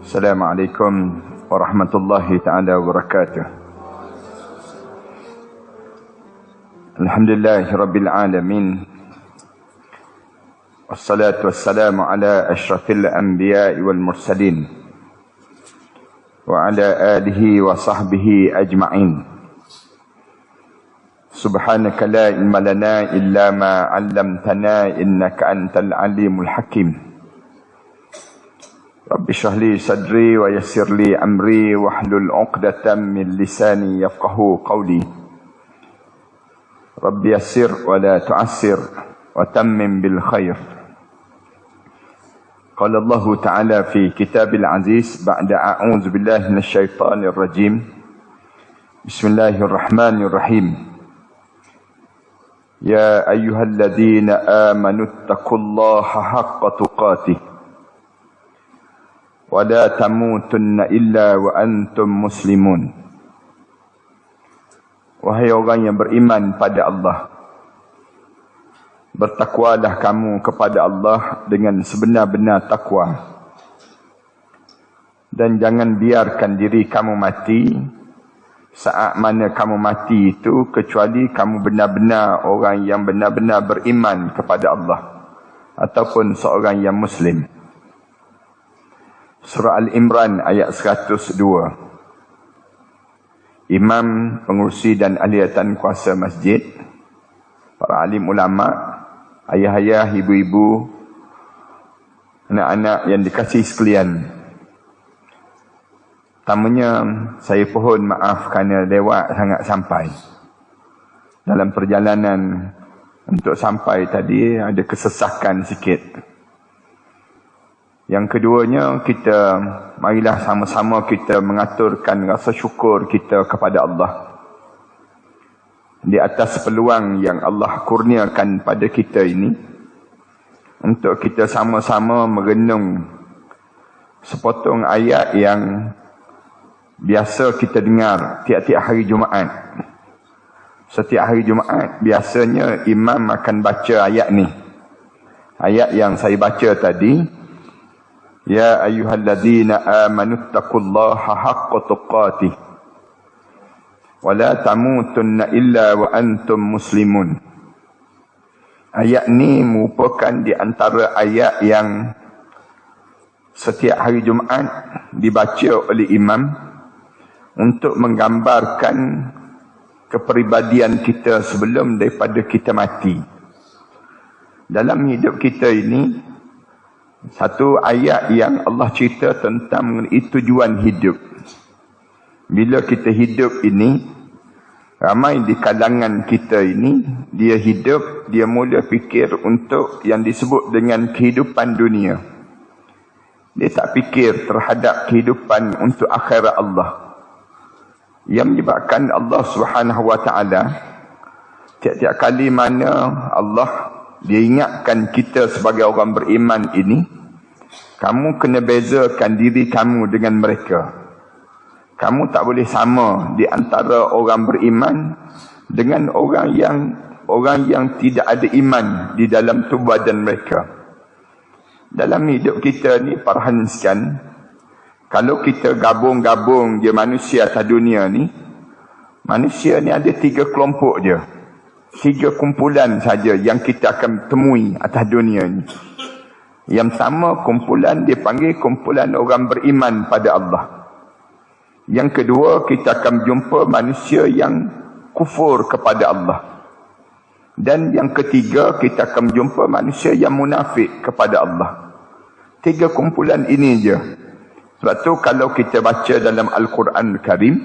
Assalamualaikum warahmatullahi ta'ala wabarakatuh. Alhamdulillahi rabbil alamin. Wassalatu wassalamu ala ashrafil anbiya'i wal mursalin wa ala alihi wa sahbihi ajma'in. Subhanaka la ilma lana illa ma 'allamtana innaka antal alimul hakim. Rabbi shrah li sadri wa yassir li amri wahlul 'uqdatam min lisani yafqahu qawli. Rabbi yassir wa la tu'assir wa tammim bil khair. Qala Allah Ta'ala fi kitabil aziz ba'da a'udzu billahi minasy syaithanir rajim. Bismillahirrahmanirrahim. Ya ayyuhalladzina amanu taqullaha haqqa tuqatih wa la tamutunna illa wa antum muslimun. Wahai orang yang beriman pada Allah, bertakwalah kamu kepada Allah dengan sebenar-benar takwa, dan jangan biarkan diri kamu mati saat mana kamu mati itu kecuali kamu benar-benar orang yang benar-benar beriman kepada Allah ataupun seorang yang muslim. Surah Al-Imran ayat 102. Imam, pengurusi dan ahliatan kuasa masjid, para alim ulama, ayah-ayah, ibu-ibu, anak-anak yang dikasihi sekalian. Pertamanya, saya pohon maaf kerana lewat sangat sampai. Dalam perjalanan untuk sampai tadi, ada kesesakan sikit. Yang keduanya, marilah sama-sama kita mengaturkan rasa syukur kita kepada Allah di atas peluang yang Allah kurniakan pada kita ini, untuk kita sama-sama merenung sepotong ayat yang biasa kita dengar tiap-tiap hari Jumaat. Setiap hari Jumaat biasanya imam akan baca ayat ni. Ayat yang saya baca tadi, Ya ayyuhalladzina amanu taqullaha haqqa tuqatih wa la tamutunna illa wa antum muslimun. Ayat ni merupakan di antara ayat yang setiap hari Jumaat dibaca oleh imam untuk menggambarkan kepribadian kita sebelum daripada kita mati. Dalam hidup kita ini, satu ayat yang Allah cerita tentang mengenai tujuan hidup. Bila kita hidup ini, ramai di kalangan kita ini, dia hidup, dia mula fikir untuk yang disebut dengan kehidupan dunia. Dia tak fikir terhadap kehidupan untuk akhirat Allah. Yang menyebabkan Allah Subhanahu Wa Taala tiap-tiap kali mana Allah dia ingatkan kita sebagai orang beriman ini, kamu kena bezakan diri kamu dengan mereka. Kamu tak boleh sama di antara orang beriman dengan orang yang tidak ada iman di dalam tubuh badan mereka. Dalam hidup kita ni, perhatikan, kalau kita gabung-gabung je manusia atas dunia ni, manusia ni ada 3 kelompok je. 3 kumpulan saja yang kita akan temui atas dunia ni. Yang pertama, kumpulan dia panggil kumpulan orang beriman pada Allah. Yang kedua, kita akan jumpa manusia yang kufur kepada Allah. Dan yang ketiga, kita akan jumpa manusia yang munafik kepada Allah. 3 kumpulan ini je. Sebab tu kalau kita baca dalam Al-Quran Karim,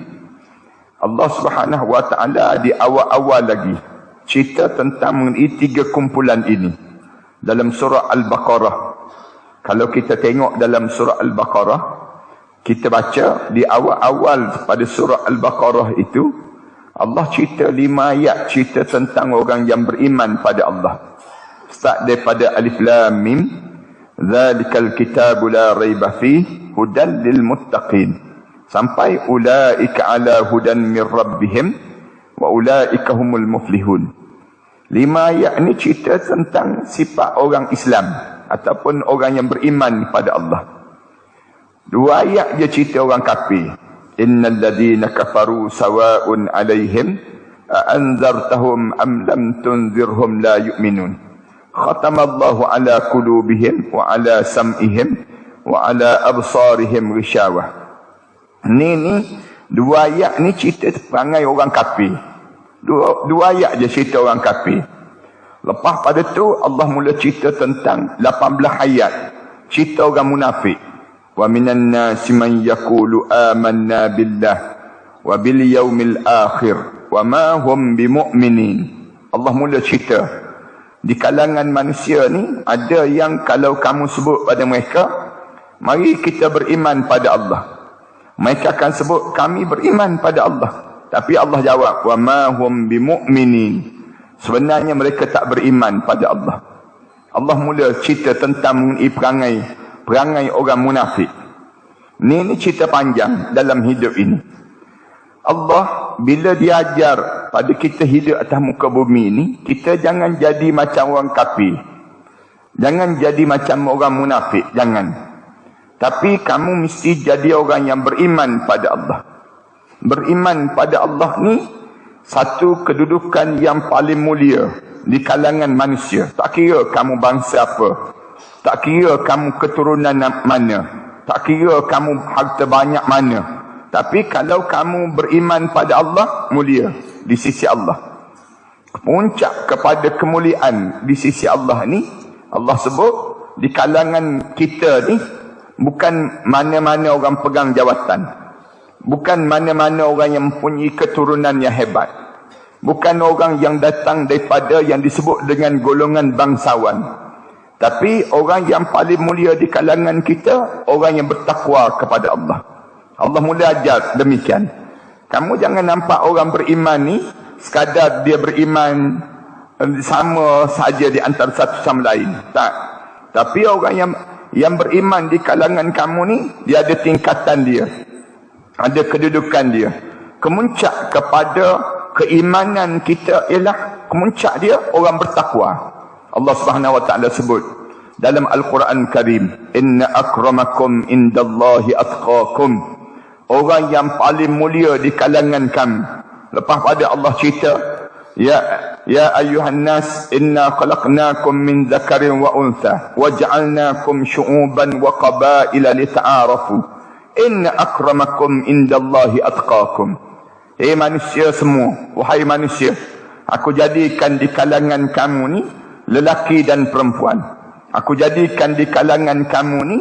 Allah Subhanahu Wa Taala di awal-awal lagi cerita tentang mengenai 3 kumpulan ini dalam surah Al-Baqarah. Kalau kita tengok dalam surah Al-Baqarah, kita baca di awal-awal pada surah Al-Baqarah itu, Allah cerita 5 ayat cerita tentang orang yang beriman pada Allah. Start daripada Alif Lam Mim, Zalikal kitabu la raiba fihi hudan lil muttaqin, sampai ulaika ala hudan min rabbihim wa ulaika humul muflihun. 5 ayat ni cerita tentang sifat orang Islam ataupun orang yang beriman pada Allah. Dua ayat je cerita orang kafir. Innal ladhina kafaru sawa'un alaihim a'anzartahum am lam tunzirhum la yu'minun. Khatamallahu ala qulubihim wa ala sam'ihim wa ala absarihim ghishawah. Ni dua ayat ni cerita perangai orang kafir. Dua ayat je cerita orang kafir. Lepas pada tu Allah mula cerita tentang 18 ayat cerita orang munafik. Wa minan nasi man yaqulu amanna billah wa bil yaumil akhir wa ma hum bimu'minin. Allah mula cerita di kalangan manusia ni ada yang kalau kamu sebut pada mereka, mari kita beriman pada Allah, mereka akan sebut kami beriman pada Allah, tapi Allah jawab wa ma hum bimu'minin, sebenarnya mereka tak beriman pada Allah. Allah mula cerita tentang perangai orang munafik. Ni cerita panjang dalam hidup ini. Allah bila dia ajar pada kita hidup atas muka bumi ni, kita jangan jadi macam orang kafir. Jangan jadi macam orang munafik, jangan. Tapi kamu mesti jadi orang yang beriman pada Allah. Beriman pada Allah ni satu kedudukan yang paling mulia di kalangan manusia. Tak kira kamu bangsa apa, tak kira kamu keturunan mana, tak kira kamu harta banyak mana, tapi kalau kamu beriman pada Allah, mulia di sisi Allah. Puncak kepada kemuliaan di sisi Allah ni, Allah sebut di kalangan kita ni, bukan mana-mana orang pegang jawatan, bukan mana-mana orang yang mempunyai keturunan yang hebat, bukan orang yang datang daripada yang disebut dengan golongan bangsawan, tapi orang yang paling mulia di kalangan kita, orang yang bertakwa kepada Allah. Allah mula ajar demikian. Kamu jangan nampak orang beriman ni sekadar dia beriman sama saja di antara satu sama lain. Tak. Tapi orang yang beriman di kalangan kamu ni, dia ada tingkatan dia, ada kedudukan dia. Kemuncak kepada keimanan kita ialah kemuncak dia orang bertakwa. Allah Subhanahu wa taala sebut dalam Al-Quran Karim, inna akramakum indallahi atqakum, orang yang paling mulia di kalangan kamu. Lepas pada Allah cerita, ya ayuhan nas inna khalaqnakum min dzakarin wa untha waj'alnakum syu'uban wa qabaila lita'arafu inna akramakum indallahi atqakum. Manusia semua, wahai manusia, aku jadikan di kalangan kamu ni lelaki dan perempuan. Aku jadikan di kalangan kamu ni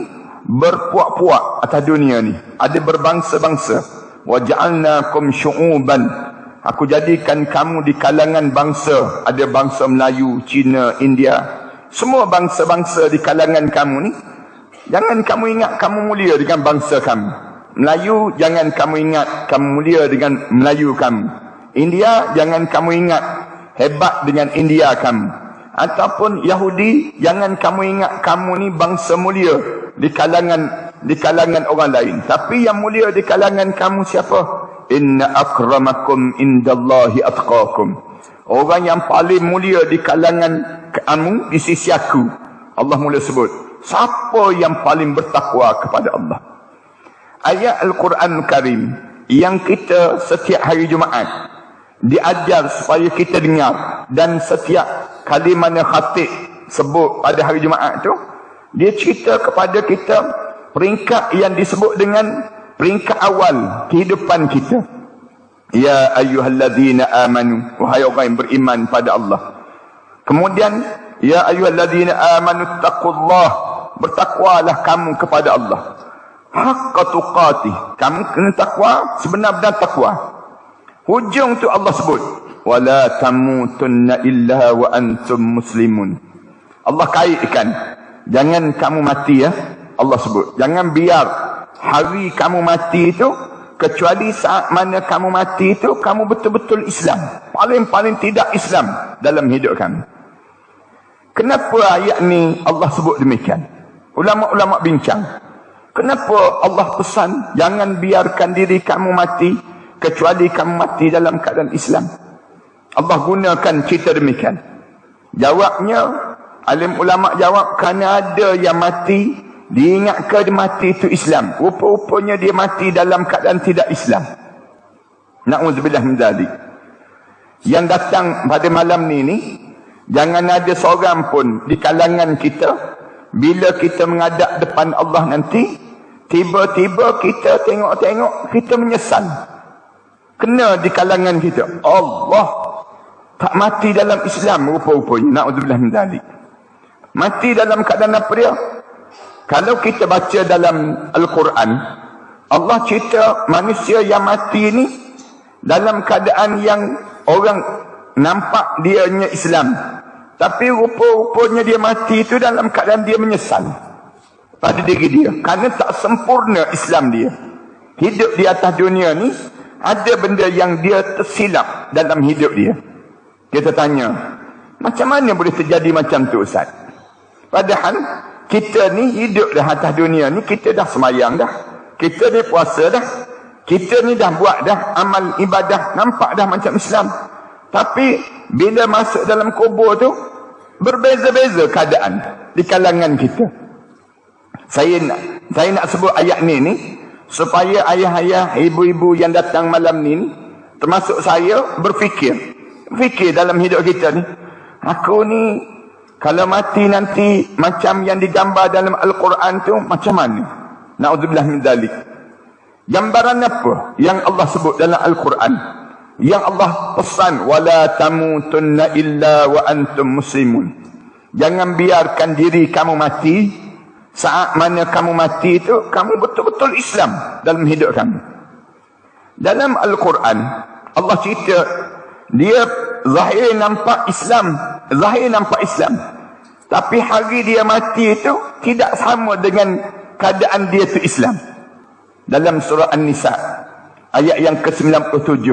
berpuak-puak atas dunia ni, ada berbangsa-bangsa. Wa ja'alnakum syu'uban, aku jadikan kamu di kalangan bangsa, ada bangsa Melayu, Cina, India, semua bangsa-bangsa di kalangan kamu ni. Jangan kamu ingat kamu mulia dengan bangsa kamu. Melayu, jangan kamu ingat kamu mulia dengan Melayu kamu. India, jangan kamu ingat hebat dengan India kamu. Ataupun Yahudi, jangan kamu ingat kamu ni bangsa mulia di kalangan orang lain. Tapi yang mulia di kalangan kamu siapa? Inna akramakum indallahi atqakum. Orang yang paling mulia di kalangan kamu di sisi aku. Allah mula sebut, siapa yang paling bertakwa kepada Allah. Ayat Al-Quran Karim yang kita setiap hari Jumaat diajar supaya kita dengar, dan setiap kali mana khatib sebut pada hari Jumaat tu, dia cerita kepada kita peringkat yang disebut dengan peringkat awal kehidupan kita. Ya ayyuhalladzina amanu, wahai orang yang beriman pada Allah. Kemudian ya ayyuhalladzina amanu taqullah, bertakwalah kamu kepada Allah. Haqqa tuqatih, kamu kena takwa sebenar-benar takwa. Hujung tu Allah sebut, wala tamutunna illa wa antum muslimun. Allah kaitkan, jangan kamu mati ya. Allah sebut, jangan biar hari kamu mati itu, kecuali saat mana kamu mati itu kamu betul-betul Islam. Paling tidak Islam dalam hidup kamu. Kenapa ayat ni Allah sebut demikian? Ulama-ulama bincang, kenapa Allah pesan jangan biarkan diri kamu mati kecuali kamu mati dalam keadaan Islam? Allah gunakan cerita demikian. Jawabnya, alim ulama jawab, kerana ada yang mati Diingat ke dia mati itu Islam. Rupa-rupanya dia mati dalam keadaan tidak Islam. Na'udzubillah min dzalik. Yang datang pada malam ni, jangan ada seorang pun di kalangan kita, bila kita menghadap depan Allah nanti, tiba-tiba kita tengok-tengok, kita menyesal. Kena di kalangan kita, Allah tak mati dalam Islam rupa-rupanya. Na'udzubillah min dzalik. Mati dalam keadaan apa dia? Kalau kita baca dalam Al-Quran, Allah cerita manusia yang mati ni dalam keadaan yang orang nampak dianya Islam, tapi rupa-rupanya dia mati itu dalam keadaan dia menyesal pada diri dia, kerana tak sempurna Islam dia. Hidup di atas dunia ni ada benda yang dia tersilap dalam hidup dia. Kita tanya, macam mana boleh terjadi macam tu Ustaz? Padahal kita ni hidup dah atas dunia ni, kita dah semayang dah, kita ni puasa dah, kita ni dah buat dah amal ibadah, nampak dah macam Islam. Tapi bila masuk dalam kubur tu, berbeza-beza keadaan di kalangan kita. Saya nak sebut ayat ni supaya ayah-ayah, ibu-ibu yang datang malam ni, termasuk saya, berfikir dalam hidup kita ni. Aku ni kalau mati nanti macam yang digambar dalam Al-Quran tu, macam mana? Na'udzubillah min dzalik. Gambaran apa yang Allah sebut dalam Al-Quran? Yang Allah pesan, wala tamutunna illa wa antum muslimun. Jangan biarkan diri kamu mati. Saat mana kamu mati itu, kamu betul-betul Islam dalam hidup kamu. Dalam Al-Quran, Allah cerita, dia zahir nampak Islam, tapi hari dia mati itu tidak sama dengan keadaan dia itu Islam. Dalam surah An-Nisa ayat yang ke-97,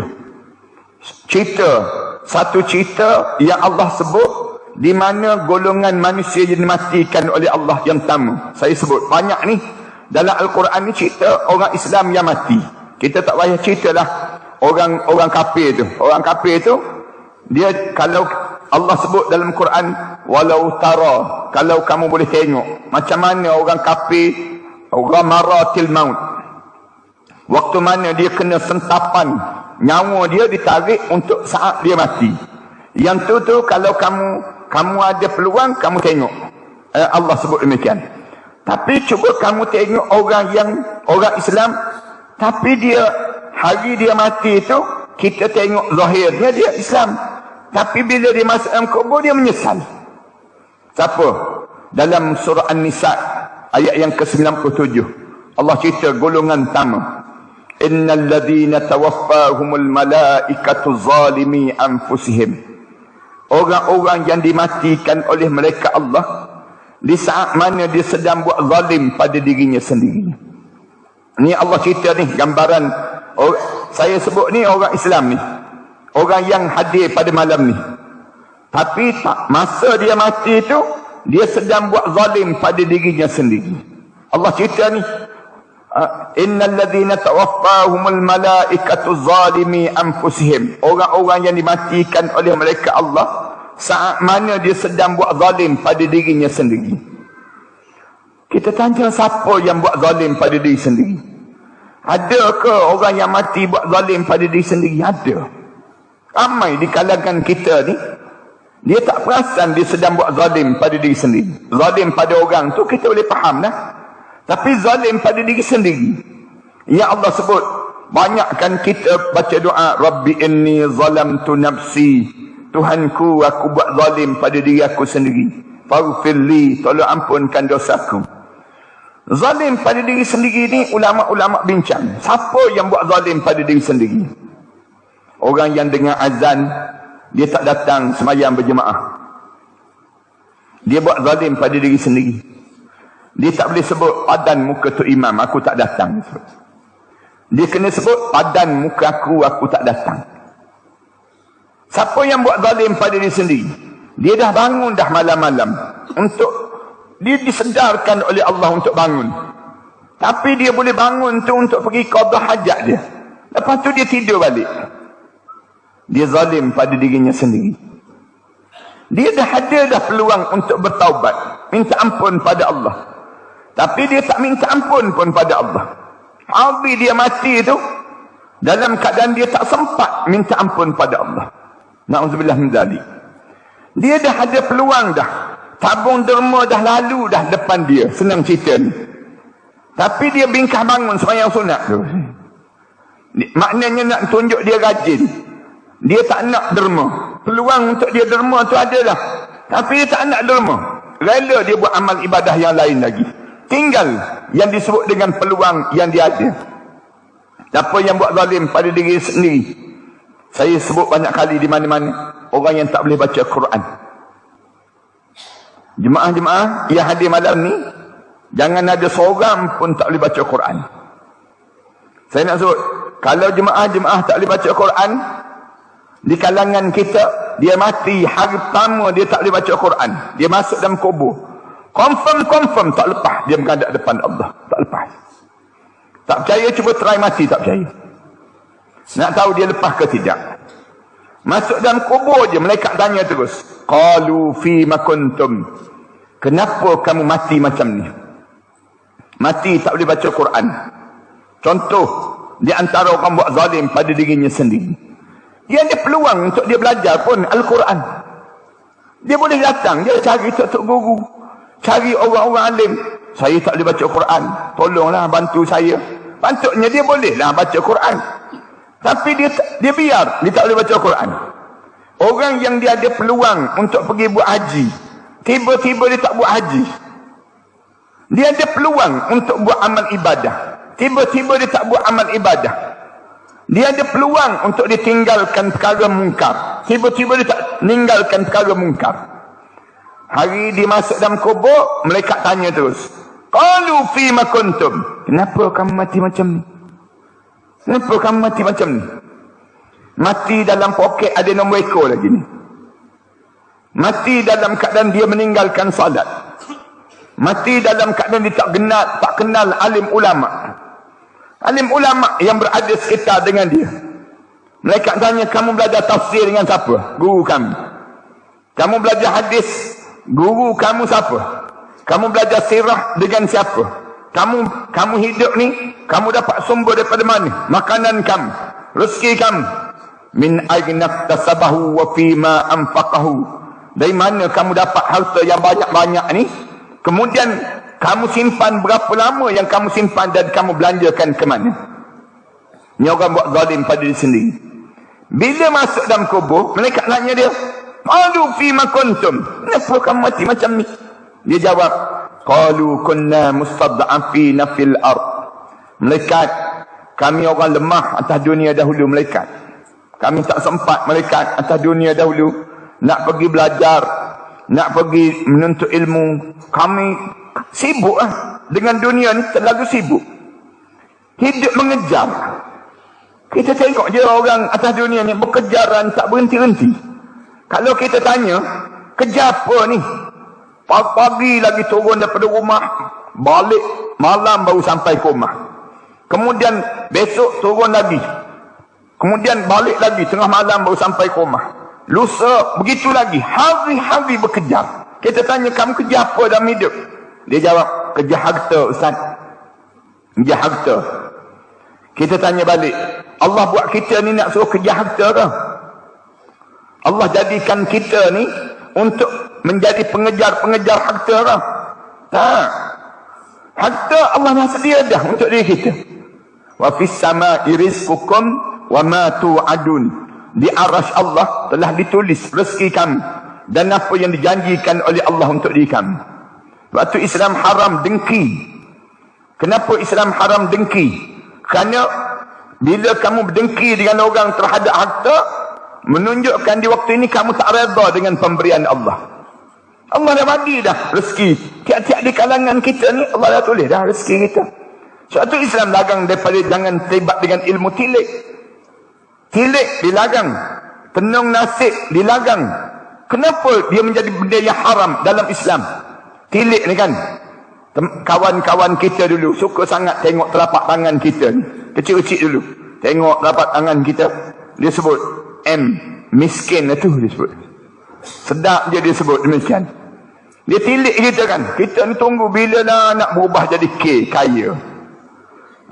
satu cerita yang Allah sebut, di mana golongan manusia yang dimatikan oleh Allah yang pertama. Saya sebut banyak ni dalam Al-Quran ni, cerita orang Islam yang mati. Kita tak payah ceritalah orang kafir tu. Orang kafir tu, dia kalau Allah sebut dalam Quran, walau tara, kalau kamu boleh tengok macam mana orang kafir, orang maratil maut, waktu mana dia kena sentapan, nyawa dia ditarik untuk saat dia mati. Yang tu kalau kamu ada peluang, kamu tengok. Allah sebut demikian. Tapi cuba kamu tengok orang Islam, tapi dia hari dia mati itu, kita tengok zahirnya dia Islam, tapi bila dia masuk dalam kubur, dia menyesal. Siapa? Dalam surah An-Nisa ayat yang ke-97, Allah cerita golongan pertama, innal ladzina tawaffahumul malaikatu zalimi anfusihim. Orang-orang yang dimatikan oleh mereka Allah di saat mana dia sedang buat zalim pada dirinya sendiri. Ni Allah cerita ni, gambaran. Saya sebut ni orang Islam ni, orang yang hadir pada malam ni, tapi masa dia mati tu, dia sedang buat zalim pada dirinya sendiri. Allah cerita ni, innal ladzina tawaffahumul malaikatu zalimi anfusihim. Orang-orang yang dimatikan oleh mereka Allah saat mana dia sedang buat zalim pada dirinya sendiri. Kita tanya, siapa yang buat zalim pada diri sendiri? Ada ke orang yang mati buat zalim pada diri sendiri? Ada. Ramai di kalangan kita ni, dia tak perasan dia sedang buat zalim pada diri sendiri. Zalim pada orang tu kita boleh faham lah, tapi zalim pada diri sendiri, ya Allah sebut, banyakkan kita baca doa, Rabbi inni zalamtu nafsi, Tuhanku, aku buat zalim pada diri aku sendiri, faghfirli, tolong ampunkan dosaku. Zalim pada diri sendiri ni, ulama-ulama bincang, siapa yang buat zalim pada diri sendiri? Orang yang dengar azan, dia tak datang semayang berjemaah, dia buat zalim pada diri sendiri. Dia tak boleh sebut padan muka tu imam, aku tak datang. Dia kena sebut padan muka aku tak datang. Siapa yang buat zalim pada diri sendiri? Dia dah bangun dah malam-malam, dia disedarkan oleh Allah untuk bangun, tapi dia boleh bangun tu untuk pergi qada hajat dia, lepas tu dia tidur balik. Dia zalim pada dirinya sendiri. Dia dah ada peluang untuk bertaubat, minta ampun pada Allah, Tapi dia tak minta ampun pun pada Allah. Habis dia mati tu, dalam keadaan dia tak sempat minta ampun pada Allah. Na'udzubillah min dzalik. Dia dah ada peluang dah. Tabung derma dah lalu dah depan dia. Senang cerita ni. Tapi dia bingkah bangun sembahyang sunat tu. Maknanya nak tunjuk dia rajin. Dia tak nak derma. Peluang untuk dia derma tu adalah. Tapi dia tak nak derma. Rela dia buat amal ibadah yang lain lagi. Tinggal yang disebut dengan peluang yang dia ada. Siapa yang buat zalim pada diri sendiri? Saya sebut banyak kali di mana-mana. Orang yang tak boleh baca Quran. Jemaah-jemaah yang hadir malam ni, jangan ada seorang pun tak boleh baca Quran. Saya nak sebut, kalau jemaah-jemaah tak boleh baca Quran, di kalangan kita, dia mati hari pertama dia tak boleh baca Quran. Dia masuk dalam kubur. Confirm tak lepas dia menghadap depan Allah. Tak lepas. Tak percaya, cuba try mati, tak percaya. Nak tahu dia lepas ke tidak. Masuk dalam kubur je, malaikat tanya terus. Qalu fima kuntum. Kenapa kamu mati macam ni? Mati tak boleh baca Quran. Contoh, di antara orang buat zalim pada dirinya sendiri. Dia ada peluang untuk dia belajar pun Al-Quran. Dia boleh datang, dia cari tok-tok guru. Cari orang-orang alim. Saya tak boleh baca Quran. Tolonglah bantu saya. Patutnya dia bolehlah baca Quran. Tapi dia biar. Dia tak boleh baca Quran. Orang yang dia ada peluang untuk pergi buat haji. Tiba-tiba dia tak buat haji. Dia ada peluang untuk buat amal ibadah. Tiba-tiba dia tak buat amal ibadah. Dia ada peluang untuk ditinggalkan perkara mungkar. Tiba-tiba dia tak meninggalkan perkara mungkar. Hari dia masuk dalam kubur, malaikat tanya terus. Qalu fima kuntum. Kenapa kamu mati macam ni? Kenapa kamu mati macam ni? Mati dalam poket ada nombor ekor lagi ni. Mati dalam keadaan dia meninggalkan salat. Mati dalam keadaan dia tak kenal alim ulama. Alim ulama yang berada sekitar dengan dia. Malaikat tanya, kamu belajar tafsir dengan siapa? Guru kami. Kamu belajar hadis, guru kamu siapa? Kamu belajar sirah dengan siapa? Kamu hidup ni, kamu dapat sumber daripada mana? Makanan kamu, rezeki kamu. Min aina tasabahu wa fima anfaqahu. Dari mana kamu dapat harta yang banyak-banyak ni? Kemudian kamu simpan berapa lama yang kamu simpan dan kamu belanjakan ke mana? Ni orang buat zalim pada diri sendiri. Bila masuk dalam kubur, malaikat tanya dia, qalu fima kuntum. Kenapa kamu mati macam ni? Dia jawab, qalu kunna mustad'afina fil ard. Malaikat, kami orang lemah atas dunia dahulu, malaikat. Kami tak sempat, malaikat, atas dunia dahulu nak pergi belajar, nak pergi menuntut ilmu. Kami sibuk dengan dunia ni, terlalu sibuk. Hidup mengejar. Kita tengok je orang atas dunia ni berkejaran tak berhenti-henti. Kalau kita tanya, kerja apa ni? Pagi lagi turun daripada rumah, balik malam baru sampai ke rumah. Kemudian besok turun lagi. Kemudian balik lagi tengah malam baru sampai ke rumah. Lusa begitu lagi, hari-hari bekerja. Kita tanya, kamu kerja apa dalam hidup? Dia jawab, kerja harta, Ustaz. Kerja harta. Kita tanya balik, Allah buat kita ni nak suruh kerja harta ke? Allah jadikan kita ni untuk menjadi pengejar-pengejar harta ke? Tak. Harta Allah dah sedia dah untuk diri kita. Wa fis sama'i rizqukum wa ma tu'adun. Di arasy Allah telah ditulis rezeki kamu dan apa yang dijanjikan oleh Allah untuk diri kamu. Waktu Islam haram dengki. Kenapa Islam haram dengki? Kerana bila kamu berdengki dengan orang terhadap harta, menunjukkan di waktu ini kamu tak redha dengan pemberian Allah. Allah dah bagi dah rezeki. Tiap-tiap di kalangan kita ni Allah dah tulis dah rezeki kita. Sebab tu Islam lagang daripada jangan terlibat dengan ilmu tilik. Tilik dilagang, tenung nasib dilagang. Kenapa dia menjadi benda yang haram dalam Islam? Tilik ni kan, kawan-kawan kita dulu suka sangat tengok telapak tangan kita ni, kecil-kecil dulu. Tengok telapak tangan kita, dia sebut M, miskin itu dia sebut. Sedap je dia sebut demikian. Dia tilik kita kan. Kita ni tunggu bila lah nak berubah jadi kaya.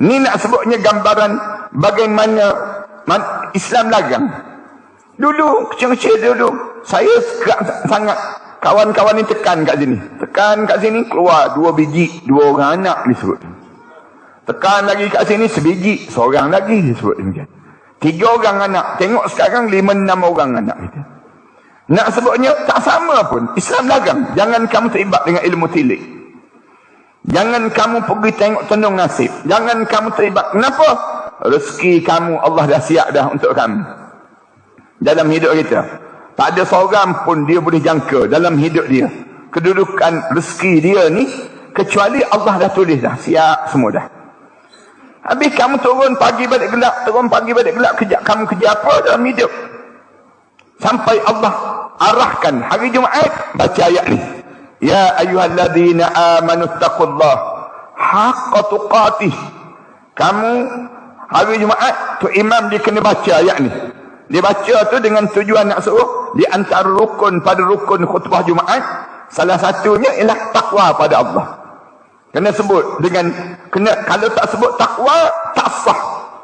Ni nak sebutnya gambaran bagaimana Islam lagang. Dulu, kecil-kecil dulu, saya sangat kawan-kawan ni tekan kat sini. Tekan kat sini, keluar 2 biji, 2 orang anak disebut. Tekan lagi kat sini, sebiji, seorang lagi disebut demikian. 3 orang anak. Tengok sekarang 5-6 orang anak kita. Nak sebutnya tak sama pun. Islam lagang. Jangan kamu terlibat dengan ilmu tilik. Jangan kamu pergi tengok tenung nasib. Jangan kamu terlibat. Kenapa? Rezeki kamu Allah dah siap dah untuk kamu. Dalam hidup kita. Tak ada seorang pun dia boleh jangka dalam hidup dia. Kedudukan rezeki dia ni. Kecuali Allah dah tulis dah. Siap semua dah. Habis kamu turun pagi balik gelap. Turun pagi balik gelap. Kamu kerja apa dalam hidup? Sampai Allah arahkan hari Jumaat baca ayat ni. Ya ayyuhalladzina amanu taqullah haqqa tuqatih. Kamu hari Jumaat tu imam dia kena baca ayat ni. Dia baca tu dengan tujuan nak suruh di antara rukun pada rukun khutbah Jumaat, salah satunya ialah takwa pada Allah. Kena sebut dengan kalau tak sebut takwa tak sah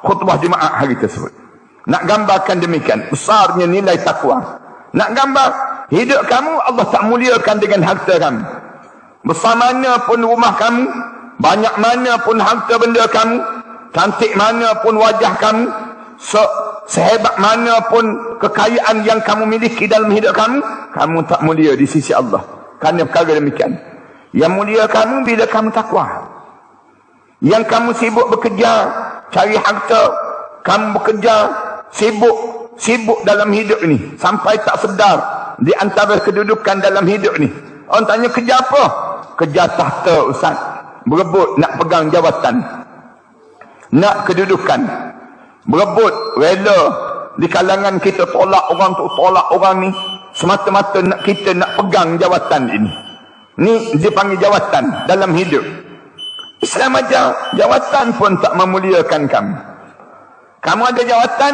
khutbah Jumaat hari tersebut. Nak gambarkan demikian besarnya nilai takwa. Nak gambar hidup kamu Allah tak muliakan dengan harta kamu. Besar mana pun rumah kamu, banyak mana pun harta benda kamu, cantik mana pun wajah kamu, sehebat mana pun kekayaan yang kamu miliki dalam hidup kamu, kamu tak mulia di sisi Allah. Kerana perkara demikian. Yang mulia kamu bila kamu takwa. Yang kamu sibuk bekerja, cari harta, kamu bekerja, sibuk dalam hidup ni sampai tak sedar di antara kedudukan dalam hidup ni. Orang tanya kerja apa? Kerja tahta ustaz. Berebut nak pegang jawatan. Nak kedudukan. Berebut rela di kalangan kita tolak orang tu, tolak orang ni semata-mata nak kita nak pegang jawatan ini. Ni dipanggil jawatan dalam hidup. Islam ajar jawatan pun tak memuliakan kamu. Kamu ada jawatan,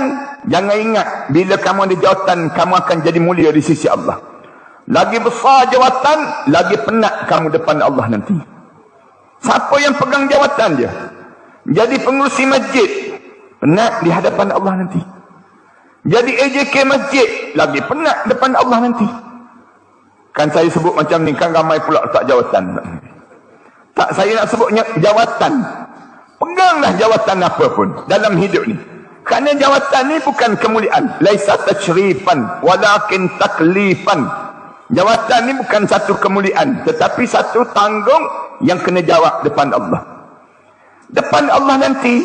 jangan ingat bila kamu ada jawatan kamu akan jadi mulia di sisi Allah. Lagi besar jawatan, lagi penat kamu depan Allah nanti. Siapa yang pegang jawatan dia? Jadi pengurusi masjid, penat di hadapan Allah nanti. Jadi AJK masjid, lagi penat depan Allah nanti. Kan saya sebut macam ni, kan ramai pula tak jawatan. Tak, saya nak sebutnya jawatan. Peganglah jawatan apa pun dalam hidup ni. Kerana jawatan ni bukan kemuliaan. Laisa tashrifan, walakin taklifan. Jawatan ni bukan satu kemuliaan, tetapi satu tanggung yang kena jawab depan Allah. Depan Allah nanti,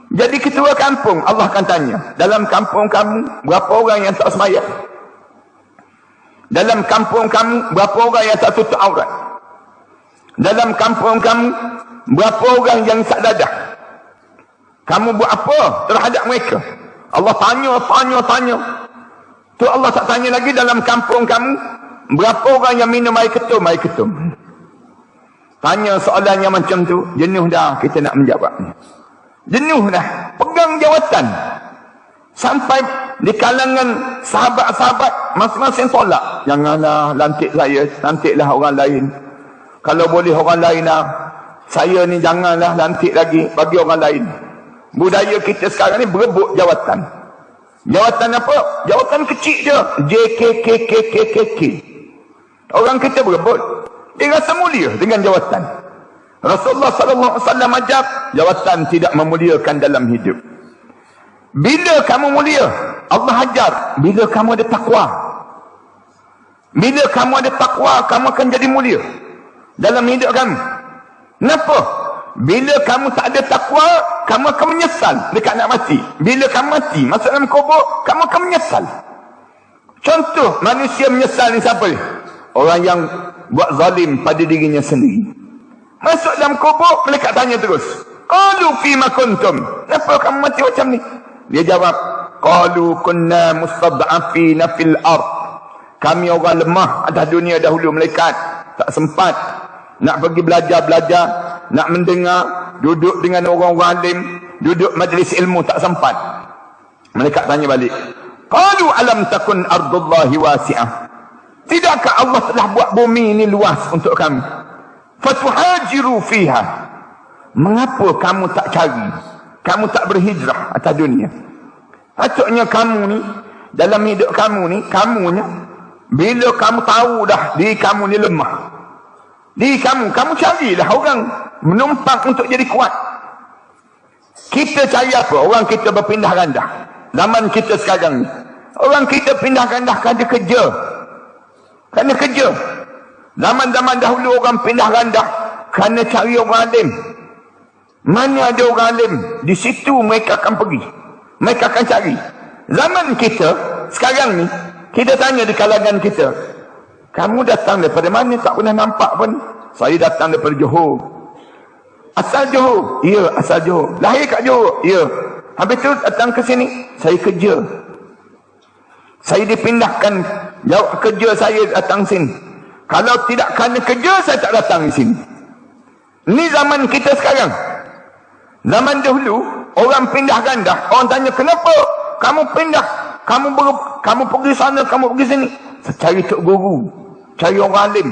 jadi ketua kampung, Allah akan tanya, dalam kampung kamu, berapa orang yang tak sembahyang? Dalam kampung kamu, berapa orang yang tak tutup aurat? Dalam kampung kamu, berapa orang yang tak dadah? Kamu buat apa terhadap mereka? Allah tanya. Tu Allah tak tanya lagi dalam kampung kamu, berapa orang yang minum air ketum? Tanya soalan yang macam tu, jenuh dah kita nak menjawabnya. Jenuh dah, pegang jawatan. Sampai di kalangan sahabat-sahabat masing-masing tolak. Janganlah lantik saya, lantiklah orang lain. Kalau boleh orang lain lah. Saya ni janganlah lantik lagi, bagi orang lain. Budaya kita sekarang ni berebut jawatan. Jawatan apa? Jawatan kecil je. JKKKKKK. Orang kita berebut. Dia rasa mulia dengan jawatan. Rasulullah SAW ajar, jawatan tidak memuliakan dalam hidup. Bila kamu mulia, Allah ajar, bila kamu ada takwa. Bila kamu ada takwa, kamu akan jadi mulia dalam hidup kamu. Kenapa? Bila kamu tak ada takwa, kamu akan menyesal dekat nak mati. Bila kamu mati, masuk dalam kubur, kamu akan menyesal. Contoh manusia menyesal ni siapa ni? Orang yang buat zalim pada dirinya sendiri. Masuk dalam kubur, malaikat tanya terus, qalu fima kuntum? Kenapa kamu mati macam ni? Dia jawab, qalu kunna mustad'afina fil ard. Kami orang lemah atas dunia dahulu, malaikat. Tak sempat nak pergi belajar, nak mendengar, duduk dengan orang-orang alim, duduk majlis ilmu, tak sempat. Malaikat tanya balik, qalu alam takun ardullahi wasi'ah. Tidakkah Allah telah buat bumi ini luas untuk kamu? Fatuhajiru fiha. Mengapa kamu tak cari? Kamu tak berhijrah atas dunia? Patutnya kamu ni, dalam hidup kamu ni, kamunya, bila kamu tahu dah diri kamu ni lemah, diri kamu carilah orang menumpang untuk jadi kuat. Kita cari apa? Orang kita berpindah randah. Zaman kita sekarang ni, orang kita pindah randah kerana kerja. Kerana kerja. Zaman-zaman dahulu orang pindah randah kerana cari orang alim. Mana ada orang alim, di situ mereka akan pergi. Mereka akan cari. Zaman kita sekarang ni, kita tanya di kalangan kita, kamu datang daripada mana? Tak pernah nampak pun. Saya datang daripada Johor. Asal Johor? Ya, asal Johor. Lahir kat Johor? Ya. Habis tu datang ke sini, saya kerja. Saya dipindahkan, jawab kerja saya datang sini. Kalau tidak kerana kerja, saya tak datang di sini. Ini zaman kita sekarang. Zaman dahulu, orang pindah randah. Orang tanya, kenapa kamu pindah? Kamu pergi sana, kamu pergi sini. Cari tok guru. Cari orang alim.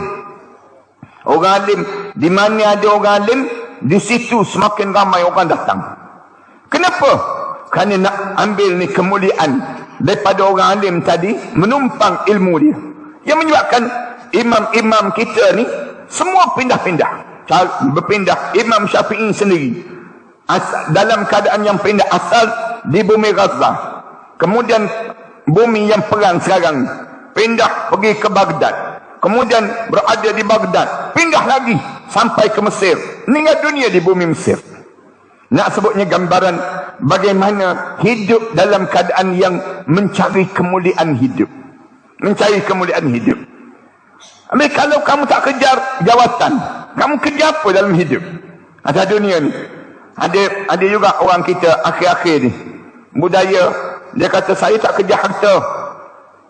Orang alim. Di mana ada orang alim, di situ semakin ramai orang datang. Kenapa? Kerana nak ambil ni kemuliaan daripada orang alim tadi, menumpang ilmu dia. Yang menyebabkan imam-imam kita ni semua pindah-pindah. Berpindah. Imam Syafi'i sendiri dalam keadaan yang pindah, asal di bumi Gaza, kemudian bumi yang perang sekarang, pindah pergi ke Baghdad, kemudian berada di Baghdad, pindah lagi sampai ke Mesir, meninggal dunia di bumi Mesir. Nak sebutnya gambaran bagaimana hidup dalam keadaan yang mencari kemuliaan hidup. Mencari kemuliaan hidup. Habis kalau kamu tak kejar jawatan, kamu kejar apa dalam hidup? Atas dunia ni. Ada juga orang kita akhir-akhir ni, budaya, dia kata saya tak kejar harta.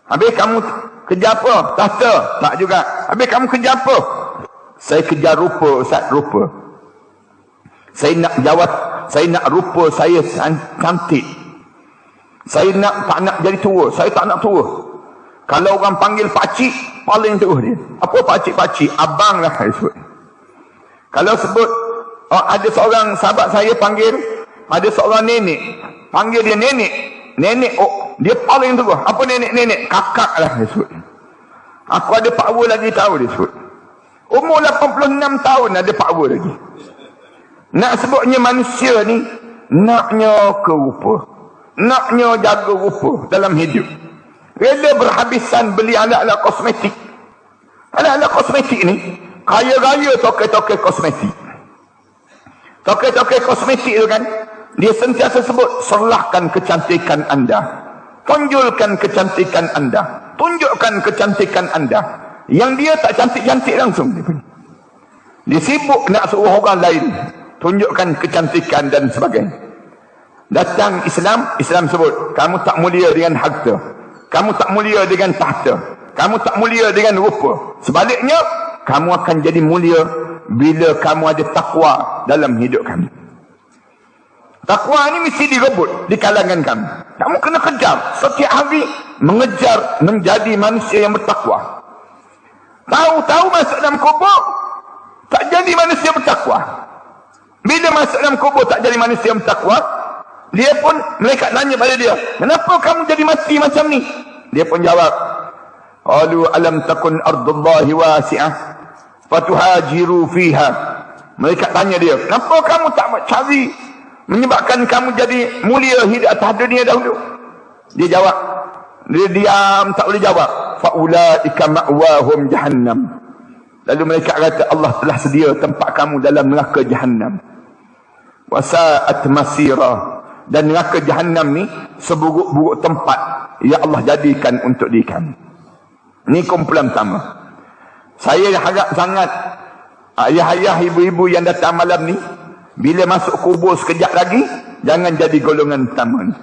Habis kamu kejar apa? Tahta? Tak juga. Habis kamu kejar apa? Saya kejar rupa, Ustaz, rupa. Saya nak jawab, saya nak rupa saya cantik. Saya tak nak jadi tua, saya tak nak tua. Kalau orang panggil pakcik, paling terus dia. Apa pakcik-pakcik? Abang lah saya sebut. Kalau sebut, ada seorang sahabat saya panggil, ada seorang nenek, panggil dia nenek. Nenek, dia paling terus. Apa nenek-nenek? Kakak lah dia sebut. Aku ada power lagi tahu dia sebut. Umur 86 tahun ada power lagi. Nak sebutnya manusia ni, naknya ke rupa. Naknya jaga rupa dalam hidup. Rela berhabisan beli alat-alat kosmetik. Alat-alat kosmetik ni, kaya-raya toke-toke kosmetik. Toke-toke kosmetik tu kan, dia sentiasa sebut, serlahkan kecantikan anda. Tonjolkan kecantikan anda. Tunjukkan kecantikan anda. Yang dia tak cantik-cantik langsung. Dia sibuk nak suruh orang lain tunjukkan kecantikan dan sebagainya. Datang Islam, Islam sebut, kamu tak mulia dengan harta. Kamu tak mulia dengan tahta. Kamu tak mulia dengan rupa. Sebaliknya, kamu akan jadi mulia bila kamu ada takwa dalam hidup kamu. Takwa ni mesti direbut di kalangan kamu. Kamu kena kejar. Setiap hari mengejar menjadi manusia yang bertakwa. Tahu-tahu masuk dalam kubur, tak jadi manusia bertakwa. Bila masuk dalam kubur tak jadi manusia yang bertakwa, dia pun, mereka tanya pada dia, kenapa kamu jadi mati macam ni? Dia pun jawab, qalu alam takun ardullahi wasi'ah fatuhajiru fiha. Mereka tanya dia, kenapa kamu tak cari menyebabkan kamu jadi mulia hidup atas dunia dahulu? Dia jawab, dia diam, tak boleh jawab. Faulaika ma'wahum jahannam. Lalu mereka kata, Allah telah sedia tempat kamu dalam neraka jahannam. Wasa'at masira. Dan neraka jahannam ni seburuk-buruk tempat yang Allah jadikan untuk diri kamu. Ini kumpulan pertama. Saya harap sangat ayah-ayah, ibu-ibu yang datang malam ni, bila masuk kubur sekejap lagi, jangan jadi golongan pertama ni.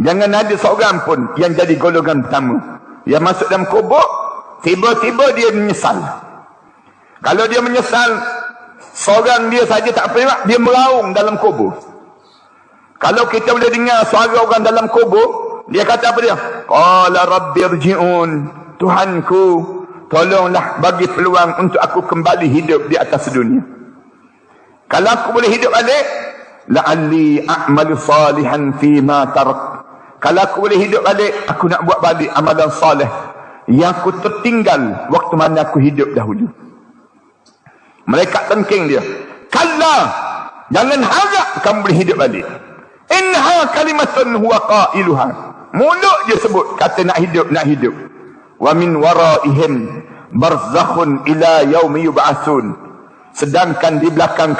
Jangan ada seorang pun yang jadi golongan pertama. Yang masuk dalam kubur, tiba-tiba dia menyesal. Kalau dia menyesal, seorang dia saja tak apa, dia meraung dalam kubur. Kalau kita boleh dengar suara orang dalam kubur, dia kata apa dia? Qala rabbi irji'un Tuhanku, tolonglah bagi peluang untuk aku kembali hidup di atas dunia. Kalau aku boleh hidup balik, la'alli a'malu salihan fima tarak. Kalau aku boleh hidup balik, aku nak buat balik amalan salih yang aku tertinggal waktu mana aku hidup dahulu. Malaikat tengking dia, kalla, jangan harap kamu boleh hidup balik. Innaha kalimatun huwa qailuha. Mulut je sebut kata nak hidup, nak hidup. Wa min waraihim barzakhun ila yaumi yub'atsun. Sedangkan di belakang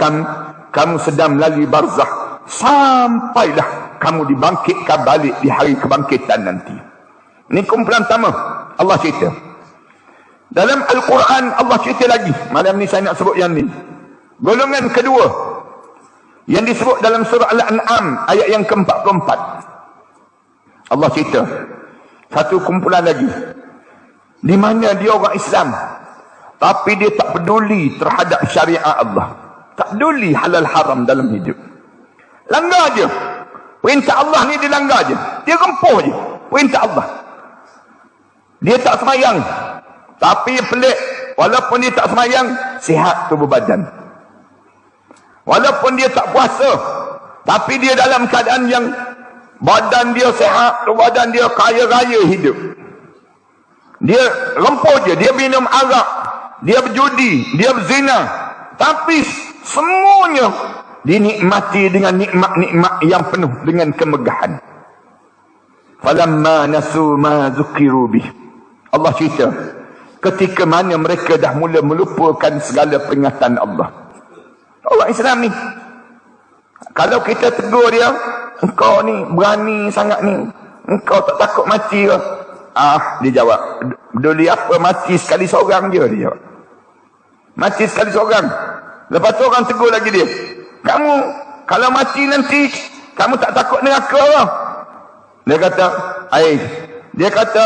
kamu sedang melalui barzakh sampailah kamu dibangkitkan balik di hari kebangkitan nanti. Ini kumpulan pertama Allah cerita. Dalam Al-Quran Allah cerita lagi. Malam ni saya nak sebut yang ni. Golongan kedua yang disebut dalam surah Al-An'am ayat yang ke-44. Allah cerita satu kumpulan lagi, di mana dia orang Islam tapi dia tak peduli terhadap syariat Allah, tak peduli halal haram dalam hidup, langgar je perintah Allah ni, dia langgar je, dia rempuh je perintah Allah. Dia tak semayang, tapi pelik, walaupun dia tak semayang sihat tubuh badan. Walaupun dia tak puasa, tapi dia dalam keadaan yang badan dia sehat, badan dia kaya raya hidup. Dia rempuh je, dia minum arak, dia berjudi, dia berzina, tapi semuanya dinikmati dengan nikmat-nikmat yang penuh dengan kemegahan. Falamma nasu ma zukiru bih. Allah cerita ketika mana mereka dah mula melupakan segala peringatan Allah. Orang Islam ni, kalau kita tegur dia, engkau ni berani sangat ni, engkau tak takut mati ke? Dia jawab, peduli apa mati sekali seorang je, dia jawab. Mati sekali seorang. Lepas tu orang tegur lagi dia, kamu kalau mati nanti kamu tak takut neraka ke? Dia kata, dia kata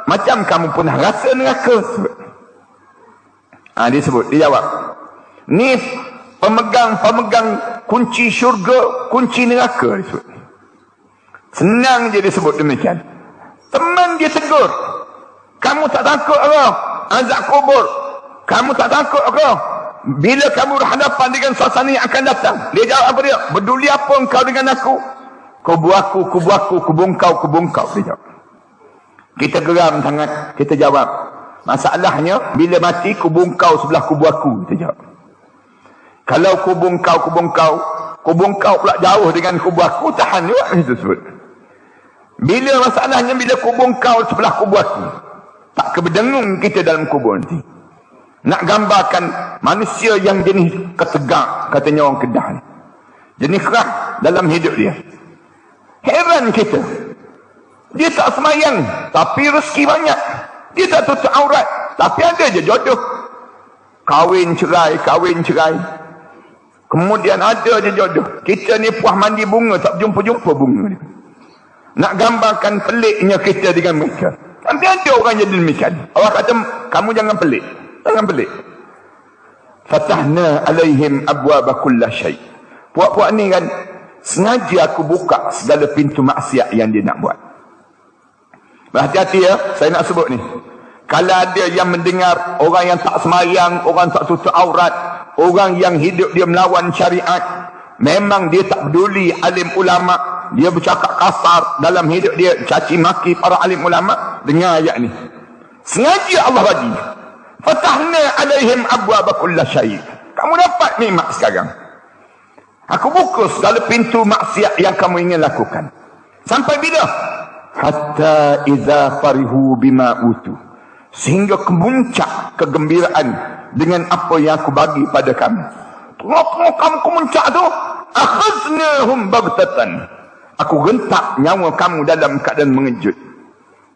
macam kamu pernah rasa neraka. Dia sebut, dia jawab, ni pemegang kunci syurga, kunci neraka disebut. Senang je disebut demikian. Teman dia tegur, kamu tak takut ke azab kubur? Kamu tak takut ke bila kamu berhadapan dengan suasana yang akan datang? Dia jawab apa dia? Peduli apa engkau dengan aku? Kubu aku, kubu engkau, dia jawab. Kita geram sangat, kita jawab, masalahnya bila mati kubu engkau sebelah kubu aku, kita jawab. Kalau kubu engkau pula jauh dengan kubu aku, tahan juga, itu sebut. Bila masalahnya bila kubu engkau sebelah kubu aku, tak keberdengung kita dalam kubur nanti. Nak gambarkan manusia yang jenis ketegak, katanya orang Kedah ni, jenis keras dalam hidup dia. Heran kita, dia tak semayang tapi rezeki banyak, dia tak tutup aurat tapi ada je jodoh. Kahwin cerai, kemudian ada je jodoh. Kita ni puas mandi bunga, tak jumpa bunga ni. Nak gambarkan peliknya kita dengan mereka. Tapi ada orang jadi demikian. Allah kata, kamu jangan pelik. Jangan pelik. Fatahna alaihim abwaba kulla syai'. Puak-puak ni kan, sengaja aku buka segala pintu maksiat yang dia nak buat. Berhati-hati ya, saya nak sebut ni. Kalau ada yang mendengar orang yang tak semayang, orang tak tutup aurat, orang yang hidup dia melawan syariat, memang dia tak peduli alim ulama', dia bercakap kasar dalam hidup dia, caci maki para alim ulama', dengar ayat ni. Sengaja Allah bagi. Fatahna alaihim abwaba kulla syai'. Kamu dapat nikmat sekarang. Aku buka segala pintu maksiat yang kamu ingin lakukan. Sampai bila? Hatta idza farihu bima utu. Sehingga kemuncak kegembiraan dengan apa yang aku bagi pada kamu. Tengok kamu kemuncak tu, akhaznahum baghtatan. Aku rentak nyawa kamu dalam keadaan mengejut.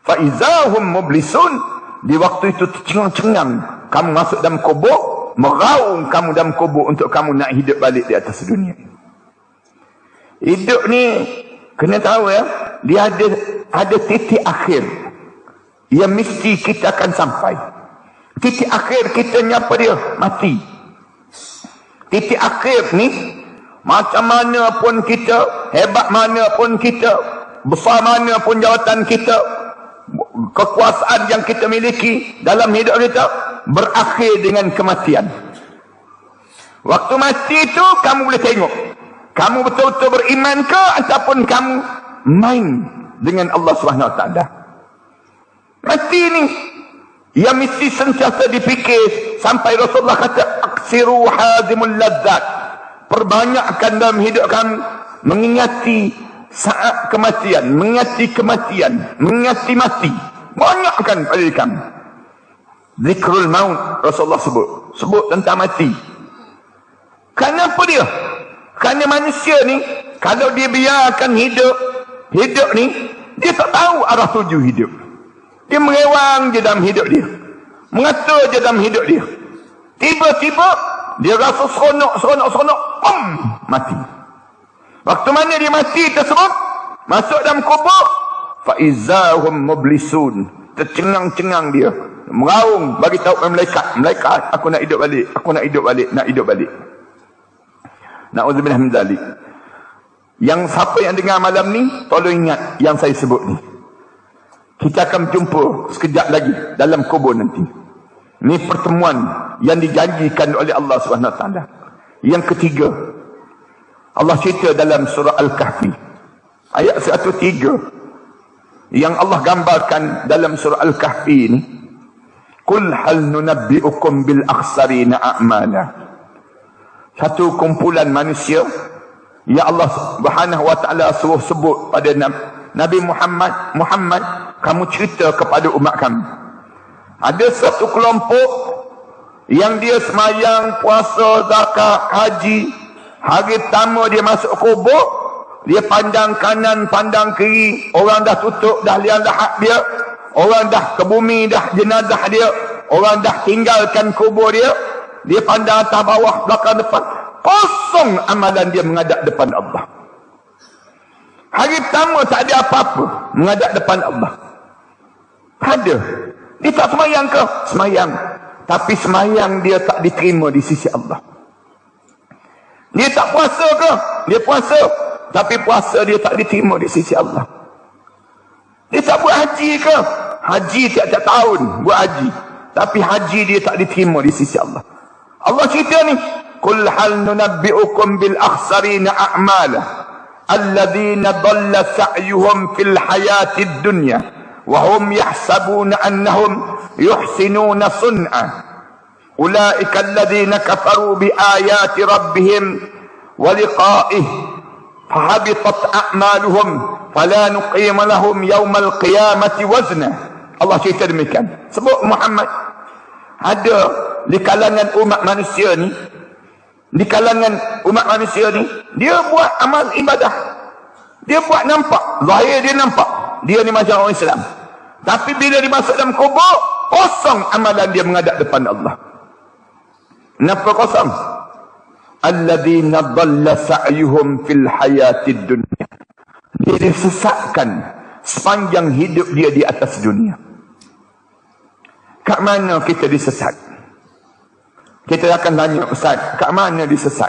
Fa izahum mublisun. Di waktu itu tercengang-cengang kamu masuk dalam kubur, meraung kamu dalam kubur untuk kamu nak hidup balik di atas dunia. Hidup ni kena tahu ya, dia ada titik akhir yang mesti kita akan sampai. Titik akhir kita ni apa dia? Mati. Titik akhir ni, macam mana pun kita, hebat mana pun kita, besar mana pun jawatan kita, kekuasaan yang kita miliki dalam hidup kita berakhir dengan kematian. Waktu mati itu kamu boleh tengok kamu betul-betul beriman ke ataupun kamu main dengan Allah SWT. Mati ni yang mesti sentiasa dipikir sampai Rasulullah kata aksiru hazimul ladzat, perbanyakkan dalam hidup kamu mengingati saat kematian, mengingati kematian, mengingati mati. Banyakkan pada diri kamu zikrul maut. Rasulullah sebut tentang mati. Kenapa dia? Kerana manusia ni kalau dia biarkan hidup ni, dia tak tahu arah tuju hidup. Dia merewang je dalam hidup dia, mengatur je dalam hidup dia. Tiba-tiba dia rasa seronok, mati. Waktu mana dia mati tersebut, masuk dalam kubur, faizahum mublisun, tercengang-cengang dia, meraung bagi tahu malaikat, aku nak hidup balik. Na'udzubillah min dzalik. Yang siapa yang dengar malam ni, tolong ingat yang saya sebut ni. Kita akan jumpa sekejap lagi dalam kubur nanti. Ini pertemuan yang dijanjikan oleh Allah SWT. Yang ketiga, Allah cerita dalam surah Al-Kahfi ayat 103, yang Allah gambarkan dalam surah Al-Kahfi ini, Qul hal nunabbi'ukum bil akhsarina a'mala. Satu kumpulan manusia yang Allah Subhanahu wa taala suruh sebut pada Nabi Muhammad, kamu cerita kepada umat kamu. Ada satu kelompok yang dia semayang, puasa, zakat, haji. Hari pertama dia masuk kubur, dia pandang kanan, pandang kiri, orang dah tutup dah liang lahat dia, orang dah ke bumi dah jenazah dia, orang dah tinggalkan kubur dia. Dia pandang atas bawah, belakang depan, kosong amalan dia menghadap depan Allah. Hari pertama tak ada apa-apa menghadap depan Allah. Ada. Dia tak semayang ke? Semayang. Tapi semayang dia tak diterima di sisi Allah. Dia tak puasa ke? Dia puasa. Tapi puasa dia tak diterima di sisi Allah. Dia tak buat haji ke? Haji tiap-tiap tahun buat haji. Tapi haji dia tak diterima di sisi Allah. Allah cerita ni, Qul hal nunabbi'ukum bil akhsarina a'mala alladhina dhalla sa'yuhum fil hayatid dunya wa hum yahsabuna annahum yuhsinuna sun'a ulaika alladhina kafaru bi ayati rabbihim wa liqa'ihi fahabitat a'maluhum fala nuqima lahum yawmal qiyamati wazna. Allah cerita demikian. Sebut Muhammad, ada di kalangan umat manusia ni, dia buat amal ibadah, dia buat nampak, zahir dia nampak dia ni macam orang Islam, tapi bila dia masuk dalam kubur, kosong amalan dia menghadap depan Allah. Kenapa kosong? Alladzina dhalla sa'yuhum fil hayatid dunya, dia disesatkan sepanjang hidup dia di atas dunia. Kat mana kita disesat? Kita akan tanya, Ustaz, kat mana disesat?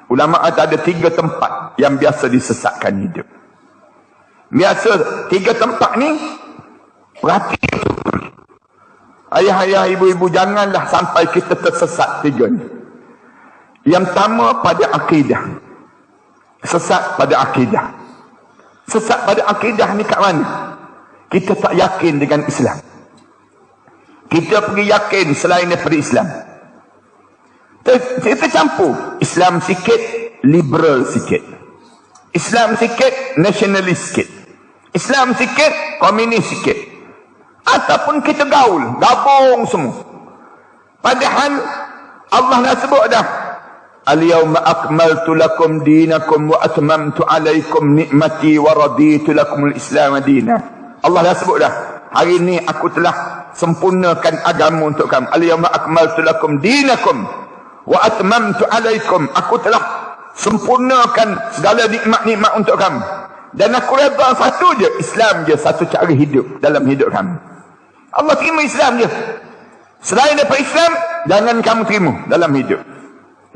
Ulama kata ada 3 tempat yang biasa disesatkan hidup. Biasa 3 tempat ni, perhati betul. Ayah-ayah, ibu-ibu, janganlah sampai kita tersesat 3 ni. Yang pertama pada akidah. Sesat pada akidah. Sesat pada akidah ni kat mana? Kita tak yakin dengan Islam. Kita pergi yakin selain daripada Islam. Kita campur. Islam sikit, liberal sikit. Islam sikit, nasionalis sikit. Islam sikit, komunis sikit. Ataupun kita gaul, gabung semua. Padahal Allah dah sebut dah, Al-yawma akmaltu lakum dinakum wa atmamtu alaikum ni'mati wa raditu lakumul Islam madina. Allah dah sebut dah, hari ni aku telah sempurnakan agama untuk kamu. Al-yawma akmaltu lakum dinakum wa atmamtu alaikum. Aku telah sempurnakan segala nikmat-nikmat untuk kamu. Dan aku reda satu je, Islam je, satu cara hidup dalam hidup kamu. Allah terima Islam je. Selain daripada Islam, jangan kamu terima dalam hidup.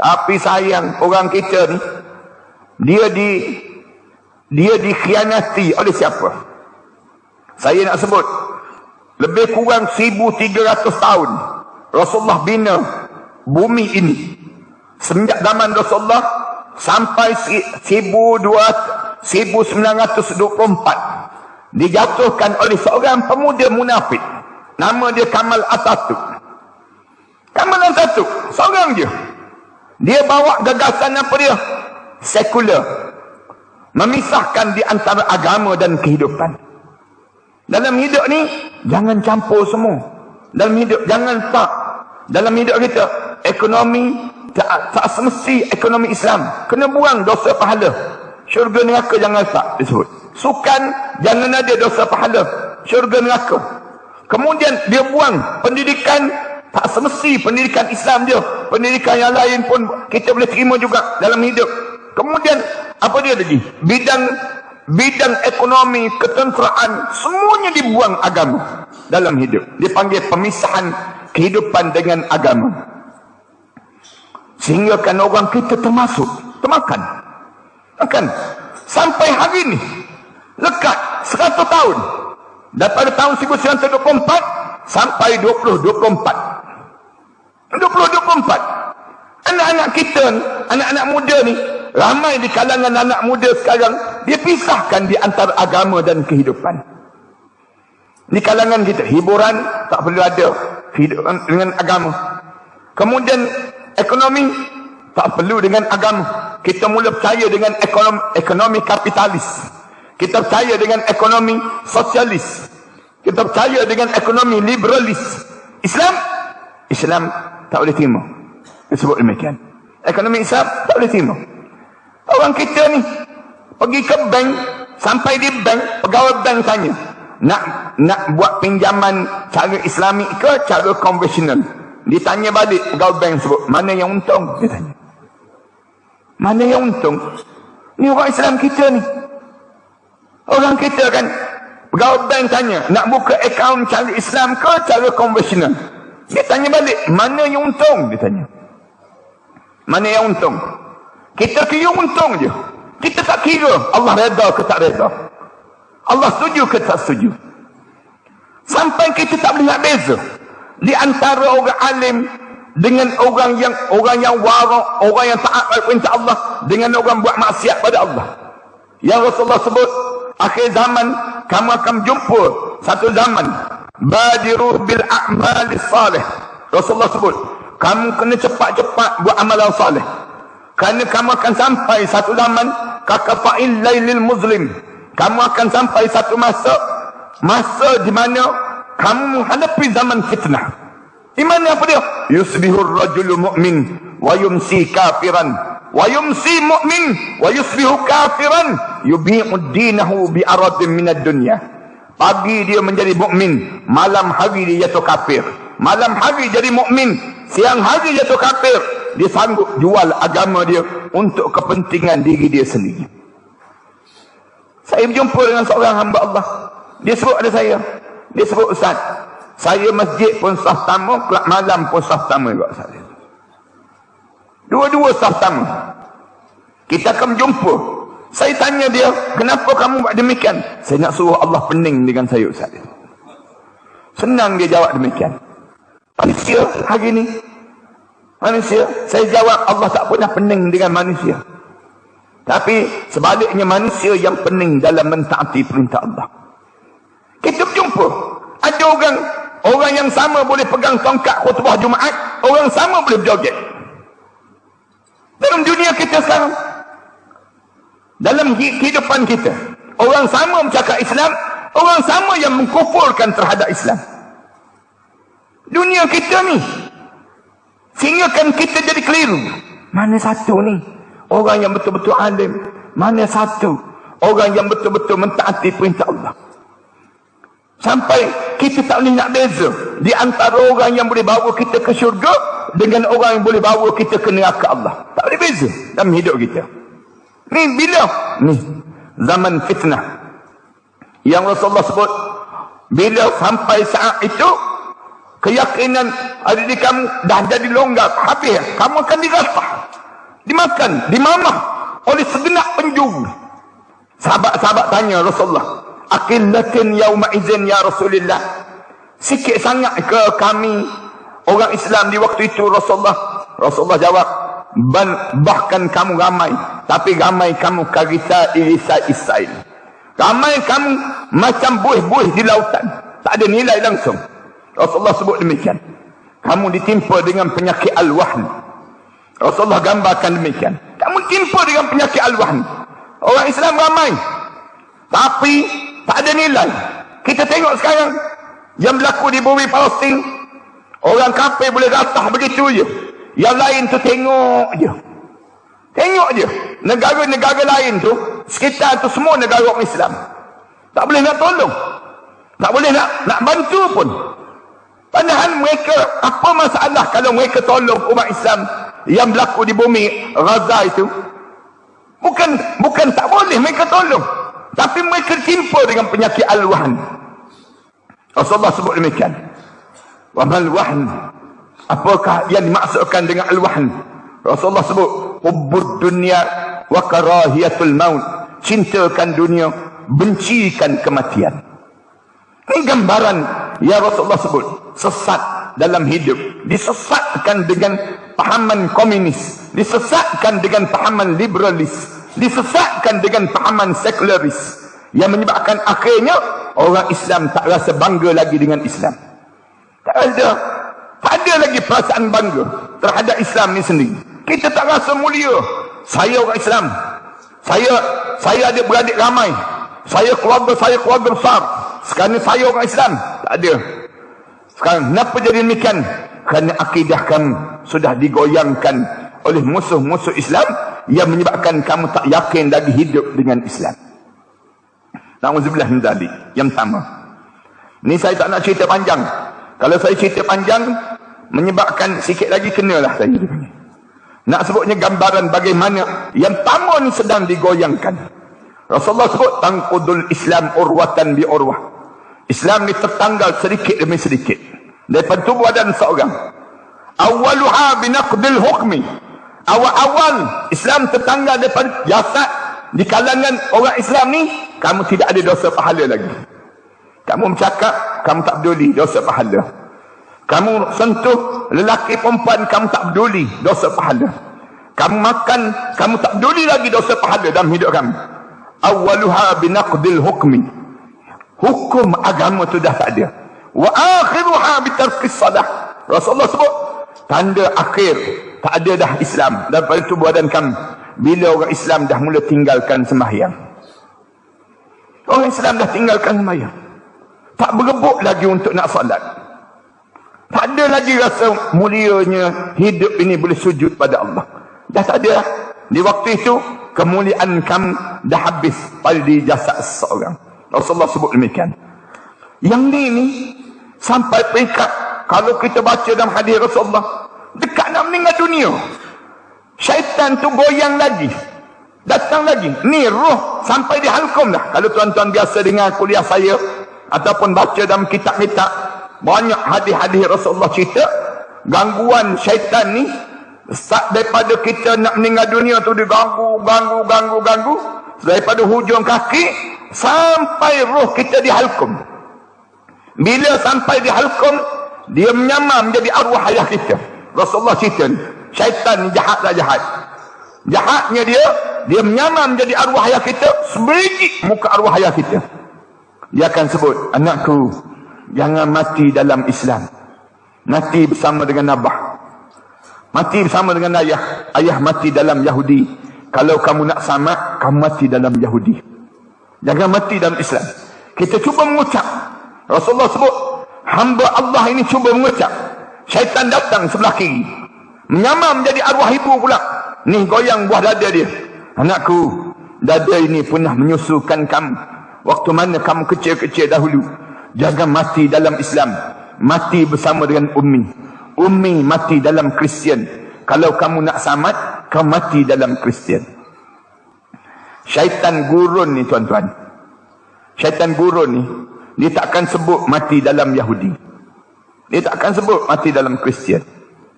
Tapi sayang, orang kita ni, dia dikhianati oleh siapa? Saya nak sebut, Lebih kurang 1,300 tahun Rasulullah bina bumi ini. Semenjak zaman Rasulullah sampai 1924 dijatuhkan oleh seorang pemuda munafik. Nama dia Kamal Atatürk. Kamal Atatürk seorang je. Dia bawa gagasan apa dia? Sekular. Memisahkan di antara agama dan kehidupan. Dalam hidup ni jangan campur semua. Dalam hidup jangan tak. Dalam hidup kita ekonomi tak semesti ekonomi Islam. Kena buang dosa pahala. Syurga neraka jangan tak disebut. Sukan jangan ada dosa pahala. Syurga neraka. Kemudian dia buang pendidikan, tak semesti pendidikan Islam je. Pendidikan yang lain pun kita boleh terima juga dalam hidup. Kemudian apa dia lagi? Bidang ekonomi, ketenteraan, semuanya dibuang agama dalam hidup. Dipanggil pemisahan kehidupan dengan agama. Sehingga kan orang kita termakan. Sampai hari ni lekat 100 tahun. Daripada tahun 1924 sampai 2024. Anak-anak kita ni, anak-anak muda ni, ramai di kalangan anak muda sekarang, dia pisahkan di antara agama dan kehidupan. Di kalangan kita, hiburan tak perlu ada dengan agama. Kemudian ekonomi tak perlu dengan agama. Kita mula percaya dengan ekonomi kapitalis. Kita percaya dengan ekonomi sosialis. Kita percaya dengan ekonomi liberalis. Islam tak boleh terima. Disebut demikian. Ekonomi Islam tak boleh terima. Orang kita ni pergi ke bank, sampai di bank, pegawai bank tanya, nak buat pinjaman cara Islamik ke cara konvensional? Ditanya balik pegawai bank sebut, mana yang untung? Dia tanya. Mana yang untung? Ni orang Islam kita ni. Orang kita kan, pegawai bank tanya, nak buka akaun cara Islam ke cara konvensional? Dia tanya balik, mana yang untung? Dia tanya. Mana yang untung? Kita kira untung je. Kita tak kira Allah reda ke tak reda. Allah setuju ke tak setuju. Sampai kita tak boleh nak beza di antara orang alim dengan orang yang warok, orang yang taat pada perintah Allah dengan orang buat maksiat pada Allah. Yang Rasulullah sebut, akhir zaman kamu akan jumpa satu zaman badiru bil a'malis salih. Rasulullah sebut, kamu kena cepat-cepat buat amalan salih. Kerana kamu akan sampai satu zaman kakafa'il lailil muslim. Kamu akan sampai satu masa di mana kamu menghadapi zaman fitnah. Di mana apa dia? Yusbihur rajulu mu'min wa yumsi kafiran. Wa yumsi mu'min wa yusbihu kafiran yubi'ud dinahu bi aradin minad dunya. Pagi dia menjadi mukmin, malam hari dia jatuh kafir. Malam hari jadi mukmin, siang hari jatuh kafir. Dia sanggup jual agama dia untuk kepentingan diri dia sendiri. Saya berjumpa dengan seorang hamba Allah. Dia sebut ada saya. Dia sebut, Ustaz, saya masjid pun saf tamu, kelab malam pun saf tamu juga saya. Dua-dua saf tamu. Kita akan berjumpa. Saya tanya dia, kenapa kamu buat demikian? Saya nak suruh Allah pening dengan saya, Ustaz. Senang dia jawab demikian. Manusia hari ni, manusia, saya jawab Allah tak pernah pening dengan manusia. Tapi sebaliknya manusia yang pening dalam mentaati perintah Allah. Kita berjumpa, ada orang yang sama boleh pegang tongkat khutbah Jumaat, orang sama boleh berjoget. Dalam dunia kita sekarang, dalam kehidupan kita, orang sama bercakap Islam, orang sama yang mengkufurkan terhadap Islam. Dunia kita ni, sehingga kan kita jadi keliru. Mana satu ni orang yang betul-betul alim? Mana satu orang yang betul-betul mentaati perintah Allah? Sampai kita tak boleh nak beza di antara orang yang boleh bawa kita ke syurga dengan orang yang boleh bawa kita ke neraka Allah. Tak boleh beza dalam hidup kita. Ni bila? Ni zaman fitnah yang Rasulullah sebut, bila sampai saat itu keyakinan ada di kamu dah jadi longgar, habis kamu akan dirasah, dimakan, dimamah oleh segenap penjuru. Sahabat-sahabat tanya Rasulullah, aqillatin yauma izin ya Rasulullah, sikit sangat ke kami orang Islam di waktu itu? Rasulullah jawab, bahkan kamu ramai, tapi ramai kamu karita ilisa isail. Ramai kamu macam buih-buih di lautan, tak ada nilai langsung. Rasulullah sebut demikian. Kamu ditimpa dengan penyakit al-wahn. Rasulullah gambarkan demikian. Kamu timpa dengan penyakit al-wahn. Orang Islam ramai, tapi tak ada nilai. Kita tengok sekarang yang berlaku di bumi Palestin. Orang kafir boleh ratah begitu je. Yang lain tu tengok je. Tengok je. Negara-negara lain tu, sekitar tu semua negara orang Islam. Tak boleh nak tolong. Tak boleh nak bantu pun. Padahal mereka, apa masalah kalau mereka tolong umat Islam yang berlaku di bumi Gaza itu? Bukan tak boleh mereka tolong. Tapi mereka timpa dengan penyakit al-wahn. Rasulullah sebut demikian. Wa mal wahn. Apakah yang dimaksudkan dengan al-wahn? Rasulullah sebut hubbud dunya wa karahiyatul maut. Cintakan dunia, bencikan kematian. Ini gambaran yang Rasulullah sebut. Sesat dalam hidup. Disesatkan dengan pahaman komunis. Disesatkan dengan pahaman liberalis. Disesatkan dengan pahaman sekularis. Yang menyebabkan akhirnya orang Islam tak rasa bangga lagi dengan Islam. Tak ada lagi perasaan bangga terhadap Islam ni sendiri. Kita tak rasa mulia. Saya orang Islam. Saya ada beradik ramai. Saya keluarga besar. Sekarang ni saya orang Islam. Tak ada. Sekarang kenapa jadi demikian? Kerana akidah kamu sudah digoyangkan oleh musuh-musuh Islam yang menyebabkan kamu tak yakin lagi hidup dengan Islam. Na'udzubillah min dzalik. Yang pertama. Ni saya tak nak cerita panjang. Kalau saya cerita panjang, menyebabkan sikit lagi kenalah saya. Nak sebutnya gambaran bagaimana yang pertama ni sedang digoyangkan. Rasulullah sebut tangqudul Islam urwatan bi urwah. Islam ni tertanggal sedikit demi sedikit daripada tubuh badan seorang. Awaluha binaqdil hukmi. Awal-awal Islam tertanggal daripada jasad. Di kalangan orang Islam ni, kamu tidak ada dosa pahala lagi. Kamu bercakap, kamu tak peduli, dosa pahala. Kamu sentuh lelaki perempuan, kamu tak peduli, dosa pahala. Kamu makan, kamu tak peduli lagi, dosa pahala dalam hidup kamu. Awaluha binaqdil hukmi. Hukum agama tu dah tak ada. Wa akhiruha bitarkis salah. Rasulullah sebut, tanda akhir, tak ada dah Islam daripada tubuh badan kamu. Bila orang Islam dah mula tinggalkan sembahyang. Orang Islam dah tinggalkan sembahyang. Tak berebut lagi untuk nak salat. Tak ada lagi rasa mulianya hidup ini boleh sujud pada Allah. Dah tak ada. Di waktu itu, kemuliaan kamu dah habis pada di jasad seseorang. Rasulullah sebut demikian. Yang ni sampai peringkat, kalau kita baca dalam hadis Rasulullah, dekat nak meninggal dunia. Syaitan tu goyang lagi. Datang lagi. Ni roh sampai di halkum dah. Kalau tuan-tuan biasa dengar kuliah saya, ataupun baca dalam kitab-kitab, banyak hadis-hadis Rasulullah cerita, gangguan syaitan ni, start daripada kita nak meninggal dunia tu diganggu, ganggu. Daripada hujung kaki, sampai roh kita di halkum. Bila sampai di halkum, dia menyamar menjadi arwah ayah kita. Rasulullah cerita ni. Syaitan ni jahat lah jahat. Jahatnya dia menyamar menjadi arwah ayah kita, sebiji muka arwah ayah kita. Dia akan sebut, anakku, jangan mati dalam Islam. Mati bersama dengan Abah. Mati bersama dengan ayah. Ayah mati dalam Yahudi. Kalau kamu nak selamat, kamu mati dalam Yahudi. Jangan mati dalam Islam. Kita cuba mengucap. Rasulullah sebut, hamba Allah ini cuba mengucap. Syaitan datang sebelah kiri. Menyamar menjadi arwah ibu pula. Ni goyang buah dada dia. Anakku, dada ini pernah menyusukan kamu. Waktu mana kamu kecil-kecil dahulu. Jangan mati dalam Islam. Mati bersama dengan Ummi. Ummi mati dalam Kristian. Kalau kamu nak selamat, kamu mati dalam Kristian. Syaitan gurun ni tuan-tuan. Syaitan gurun ni, dia takkan sebut mati dalam Yahudi. Dia takkan sebut mati dalam Kristian.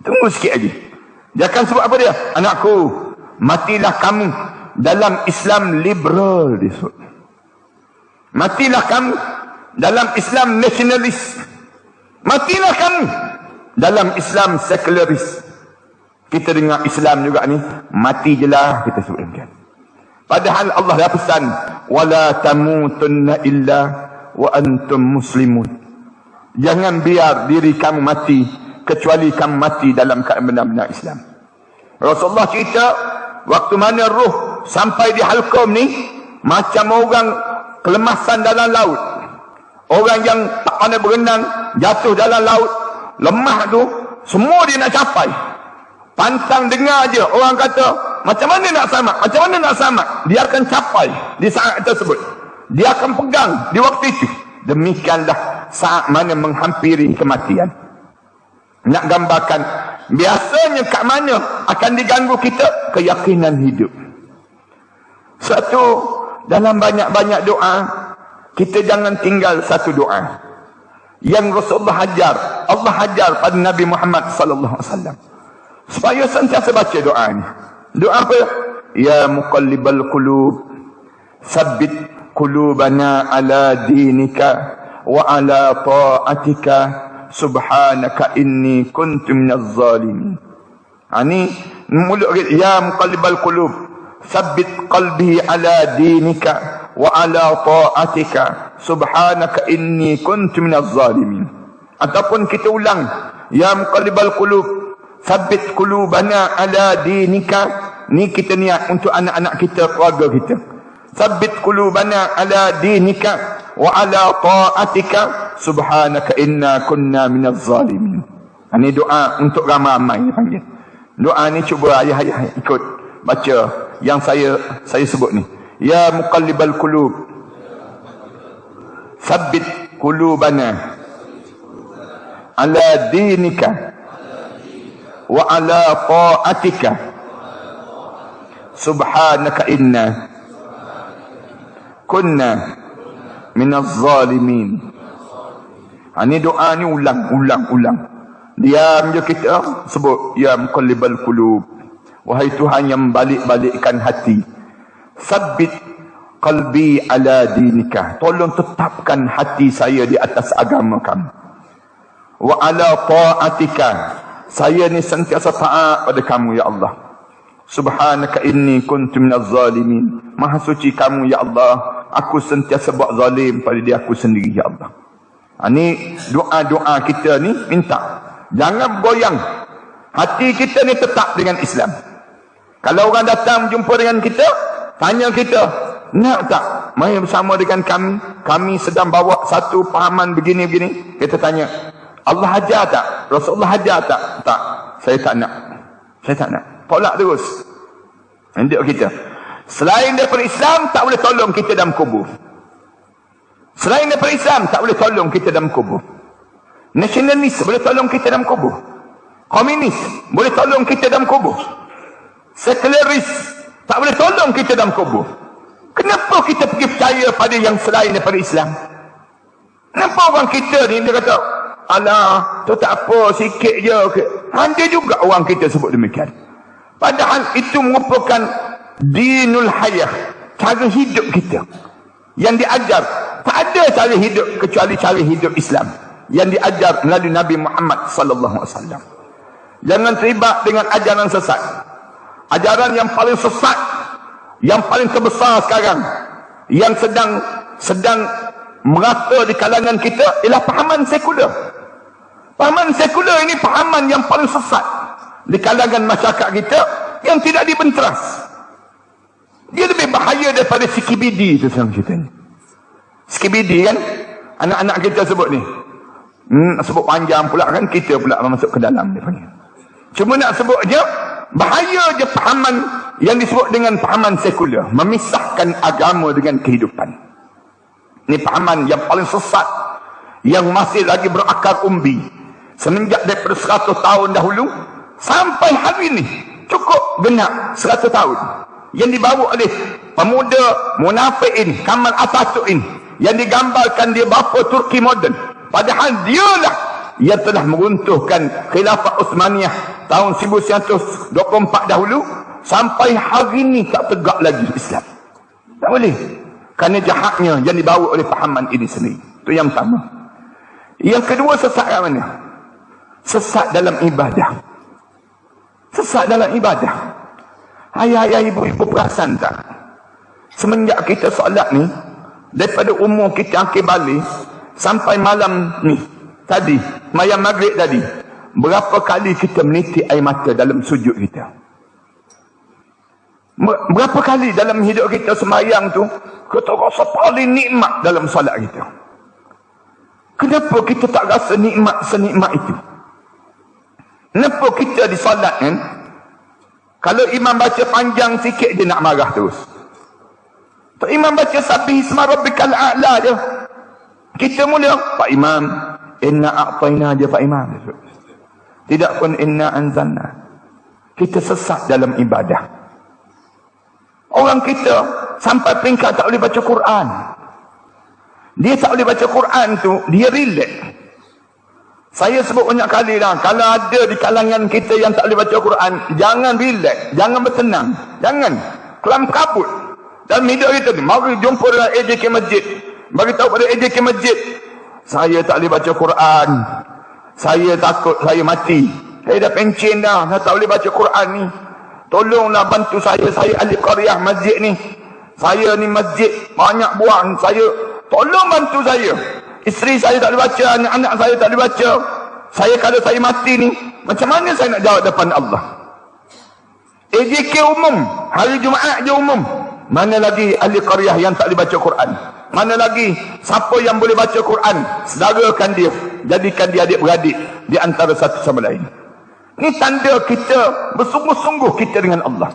Tunggu sikit lagi. Dia akan sebut apa dia? Anakku, matilah kamu dalam Islam liberal, dia sebut. Matilah kamu dalam Islam nasionalis. Matilah kamu. Dalam Islam sekularis, kita dengar Islam juga ni, mati je lah kita sebut demikian. Padahal Allah dah pesan, wala tamutunna illa wa antum muslimun. Jangan biar diri kamu mati kecuali kamu mati dalam keadaan benar-benar Islam. Rasulullah cerita waktu mana roh sampai di halqum ni macam orang kelemasan dalam laut. Orang yang tak pandai berenang jatuh dalam laut, lemah tu, semua dia nak capai. Pantang dengar je orang kata macam mana nak selamat, macam mana nak selamat, dia akan capai di saat tersebut. Dia akan pegang di waktu itu. Demikianlah saat mana menghampiri kematian. Nak gambarkan, biasanya kat mana akan diganggu kita? Keyakinan hidup. Satu, dalam banyak-banyak doa, kita jangan tinggal satu doa yang Rasulullah hajar, Allah hajar pada Nabi Muhammad sallallahu alaihi wasallam, supaya sentiasa baca doa ni. Doa apa? Ya muqallibal qulub, sabbit qulubana ala dinika wa ala ta'atika, subhanaka inni kuntu minaz zalimin. Ani mulut ya muqallibal qulub, sabbit qalbi ala dinika wa ala ta'atika, subhanaka inni kuntu minaz zalimin. Ataupun kita ulang, ya muqallibal qulub, sabbit qulubana ala dinika. Ni kita niat untuk anak-anak kita, keluarga kita. Sabbit qulubana ala dinika wa ala ta'atika, subhanaka inna kunna minaz zalimin. Ini doa untuk ramai-ramai panggil. Doa ni cuba ayah-ayah ikut baca yang saya sebut ni. Ya muqallibal qulub, sabbit qulubana ala dinika wa ala ta'atika, subhanaka inna kunna minaz zalimin. Ini doa ni ulang. Diam je kita sebut ya muqallibal qulub, wahai Tuhan yang balik-balikkan hati. Sabbit qalbi ala dinika, tolong tetapkan hati saya di atas agama kamu. Wa ala ta'atika, saya ni sentiasa taat pada kamu ya Allah. Subhanaka inni kuntu minaz zalimin, maha suci kamu ya Allah, aku sentiasa buat zalim pada diri aku sendiri ya Allah. Ini doa-doa kita ni minta jangan goyang. Hati kita ni tetap dengan Islam. Kalau orang datang jumpa dengan kita, tanya kita, nak tak mari bersama dengan kami? Kami sedang bawa satu pahaman begini-begini. Kita tanya, Allah ajar tak? Rasulullah ajar tak? Tak. Saya tak nak. Tolak terus. Nanti kita. Selain daripada Islam, tak boleh tolong kita dalam kubur. Selain daripada Islam, tak boleh tolong kita dalam kubur. Nasionalis boleh tolong kita dalam kubur. Komunis boleh tolong kita dalam kubur. Sekularis tak boleh tolong kita dalam kubur. Kenapa kita pergi percaya pada yang selain daripada Islam? Kenapa orang kita ni dia kata, alah tu tak apa, sikit je. Ada juga orang kita sebut demikian. Padahal itu merupakan dinul hayah, cara hidup kita yang diajar. Tak ada cara hidup kecuali cara hidup Islam yang diajar melalui Nabi Muhammad sallallahu alaihi wasallam. Jangan terlibat dengan ajaran sesat. Ajaran yang paling sesat, yang paling terbesar sekarang, yang sedang merata di kalangan kita ialah pahaman sekular. Pahaman sekular ini pahaman yang paling sesat di kalangan masyarakat kita yang tidak dibenteras. Dia lebih bahaya daripada skibidi itu sekarang kita ni. Skibidi kan anak-anak kita sebut ni. Sebut panjang pula kan, kita pula masuk ke dalam dia panggil. Cuma nak sebut je, bahaya je pahaman yang disebut dengan pahaman sekular, memisahkan agama dengan kehidupan. Ini pahaman yang paling sesat, yang masih lagi berakar umbi semenjak daripada 100 tahun dahulu sampai hari ini, cukup genap 100 tahun, yang dibawa oleh pemuda munafikin Kamal Atatürk yang digambarkan dia bapa Turki moden. Padahal dialah yang telah meruntuhkan Khilafah Uthmaniyah tahun 1924 dahulu. Sampai hari ini tak tegak lagi Islam. Tak boleh. Kerana jahatnya yang dibawa oleh pahaman ini sendiri. Itu yang pertama. Yang kedua, sesat kat mana? Sesat dalam ibadah. Sesat dalam ibadah. Ayah-ayah, ibu-ibu perasan tak? Semenjak kita solat ni, daripada umur kita akhir balik sampai malam ni tadi, malam maghrib tadi, berapa kali kita menitik air mata dalam sujud kita? Berapa kali dalam hidup kita sembahyang tu kita rasa paling nikmat dalam solat kita? Kenapa kita tak rasa nikmat senikmat itu? Kenapa kita di solat kan, kalau imam baca panjang sikit dia nak marah terus? Tok imam baca Sabbih isma rabbikal a'la je, kita mula, Pak Imam, inna a'tayna je Pak Imam. Tidak pun inna anzalna. Kita sesat dalam ibadah. Orang kita sampai peringkat tak boleh baca Quran. Dia tak boleh baca Quran tu, dia relax. Saya sebut banyak kali dah, kalau ada di kalangan kita yang tak boleh baca Quran, jangan relax, jangan bertenang, jangan kelam kabut dalam hidup kita ni. Mari jumpa dengan AJK Masjid, bagi tahu pada AJK Masjid, saya tak boleh baca Quran, saya takut saya mati, saya dah pencen dah, saya tak boleh baca Quran ni, tolonglah bantu saya ahli qaryah masjid ni, saya ni masjid banyak buang, saya tolong bantu saya. Isteri saya tak boleh baca, anak-anak saya tak boleh baca. Saya kalau saya mati ni, macam mana saya nak jawab depan Allah? AJK umum, hari Jumaat je umum. Mana lagi ahli qaryah yang tak boleh baca Quran? Mana lagi siapa yang boleh baca Quran? Sedarakan dia, jadikan dia adik-beradik di antara satu sama lain. Ini tanda kita bersungguh-sungguh kita dengan Allah.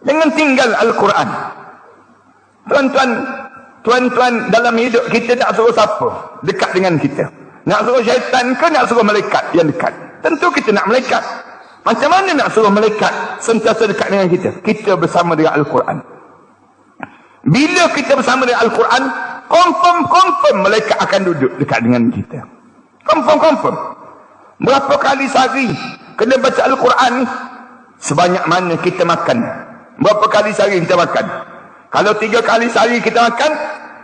Jangan tinggal Al-Quran. Tuan-tuan, dalam hidup kita nak suruh siapa dekat dengan kita? Nak suruh syaitan ke nak suruh malaikat yang dekat? Tentu kita nak malaikat. Macam mana nak suruh malaikat sentiasa dekat dengan kita? Kita bersama dengan Al-Quran. Bila kita bersama dengan Al-Quran, confirm malaikat akan duduk dekat dengan kita. Confirm. Berapa kali sehari kena baca Al-Quran ni? Sebanyak mana kita makan? Berapa kali sehari kita makan? Kalau 3 kali sehari kita makan,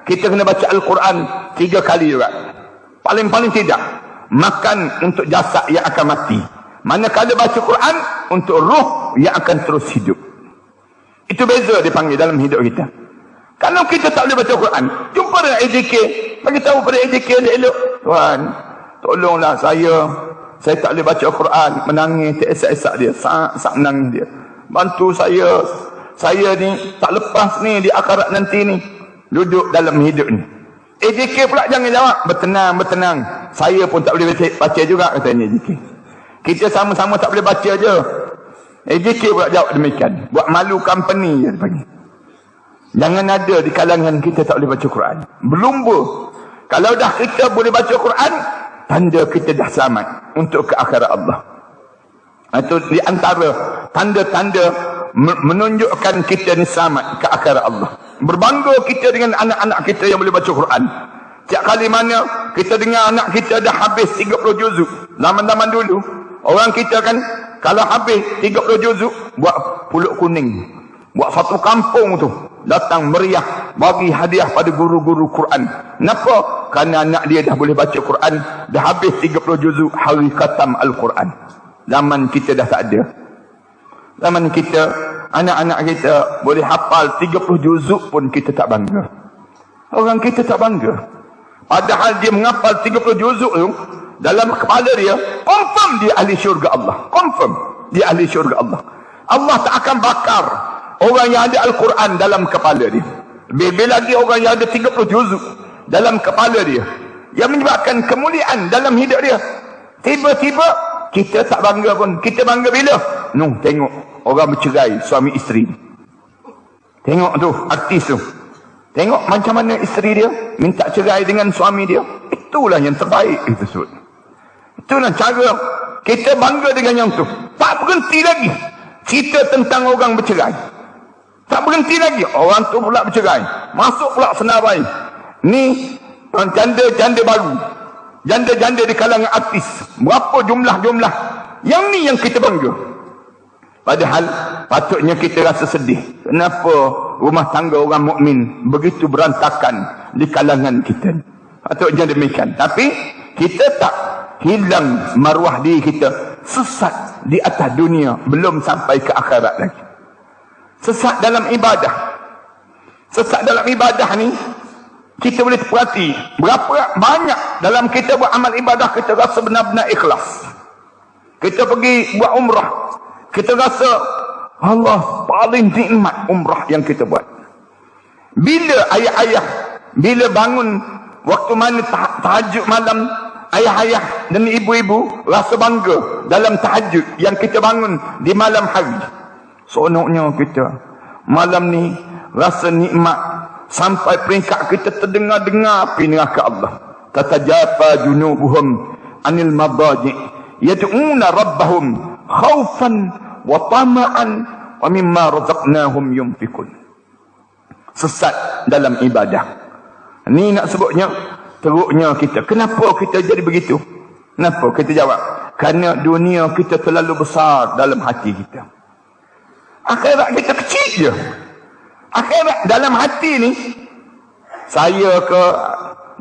kita kena baca Al-Quran 3 kali juga. Paling-paling tidak, makan untuk jasad yang akan mati. Manakala baca Quran untuk roh yang akan terus hidup. Itu beza dipanggil dalam hidup kita. Kalau kita tak boleh baca Quran, jumpa dengan AJK, bagi tahu pada AJK elok, tuan, tolonglah saya tak boleh baca Quran, menangis, tak esak-esak dia, sak menangis dia. Bantu saya ni tak lepas ni di akhirat nanti ni, duduk dalam hidup ni. AJK pula jangan jawab, bertenang. Saya pun tak boleh baca juga, katanya AJK. Kita sama-sama tak boleh baca je. AJK pula jawab demikian. Buat malu company je panggil. Jangan ada di kalangan kita tak boleh baca Quran. Berlumba. Kalau dah kita boleh baca Quran, tanda kita dah selamat untuk ke akhirat Allah. Itu di antara tanda-tanda menunjukkan kita ni selamat ke akhirat Allah. Berbangga kita dengan anak-anak kita yang boleh baca Quran. Tiap kali mana kita dengar anak kita dah habis 30 juzuk. Zaman-zaman dulu, orang kita kan kalau habis 30 juzuk, buat pulut kuning. Buat satu kampung tu datang meriah bagi hadiah pada guru-guru Quran. Kenapa? Kerana anak dia dah boleh baca Quran, dah habis 30 juzuk hari khatam Al-Quran. Zaman kita dah tak ada. Zaman kita, anak-anak kita boleh hafal 30 juzuk pun kita tak bangga. Orang kita tak bangga. Padahal dia menghafal 30 juzuk tu, dalam kepala dia, confirm dia ahli syurga Allah. Confirm dia ahli syurga Allah. Allah tak akan bakar orang yang ada Al-Quran dalam kepala dia. Lebih lagi orang yang ada 30 juzuk dalam kepala dia, yang menyebabkan kemuliaan dalam hidup dia. Tiba-tiba kita tak bangga pun. Kita bangga bila? Tengok orang bercerai suami isteri. Tengok tu artis tu. Tengok macam mana isteri dia minta cerai dengan suami dia. Itulah yang terbaik itu sebut. Itulah cara kita bangga dengan yang tu. Tak berhenti lagi cerita tentang orang bercerai. Tak berhenti lagi, orang tu pula bercerai, masuk pula senarai. Ni janda-janda baru, janda-janda di kalangan artis, berapa jumlah yang ni yang kita bangga. Padahal patutnya kita rasa sedih, kenapa rumah tangga orang mukmin begitu berantakan di kalangan kita. Patutnya demikian. Tapi kita tak hilang maruah diri kita, sesat di atas dunia, belum sampai ke akhirat lagi. Sesat dalam ibadah. Sesat dalam ibadah ni, kita boleh perhati berapa banyak dalam kita buat amal ibadah, kita rasa benar-benar ikhlas. Kita pergi buat umrah, kita rasa Allah paling nikmat umrah yang kita buat. Bila ayah-ayah, bila bangun waktu mana tahajud malam, ayah-ayah dan ibu-ibu rasa bangga dalam tahajud yang kita bangun di malam hari. Seronoknya kita malam ni rasa nikmat, sampai peringkat kita terdengar-dengar api neraka Allah. Tatajafa junubuhum anil madaji' yad'una rabbahum khaufan wa tama'an wa mimma razaqnahum yunfikun. Sesat dalam ibadah. Ni nak sebutnya teruknya kita. Kenapa kita jadi begitu? Kenapa? Kita jawab, kerana dunia kita terlalu besar dalam hati kita. Akhirat kita kecil je. Akhirat dalam hati ni, saya ke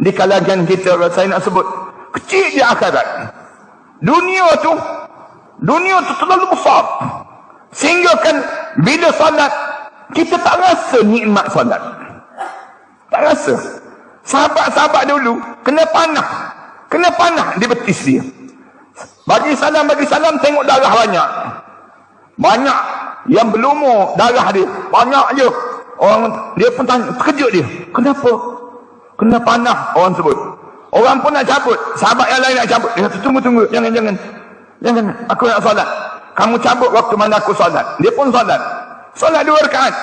di kalangan kita, saya nak sebut kecil je akhirat. Dunia tu terlalu besar, sehingga kan bila salat kita tak rasa nikmat salat. Tak rasa. Sahabat-sahabat dulu kena panah di betis dia. Bagi salam tengok darah banyak yang berlumur darah dia, banyak je. Orang dia pun tanya, terkejut dia, kenapa kena panah? Orang sebut, orang pun nak cabut, sahabat yang lain nak cabut, dia kata tunggu, jangan, aku nak solat. Kamu cabut waktu mana aku solat. Dia pun solat 2 rakaat.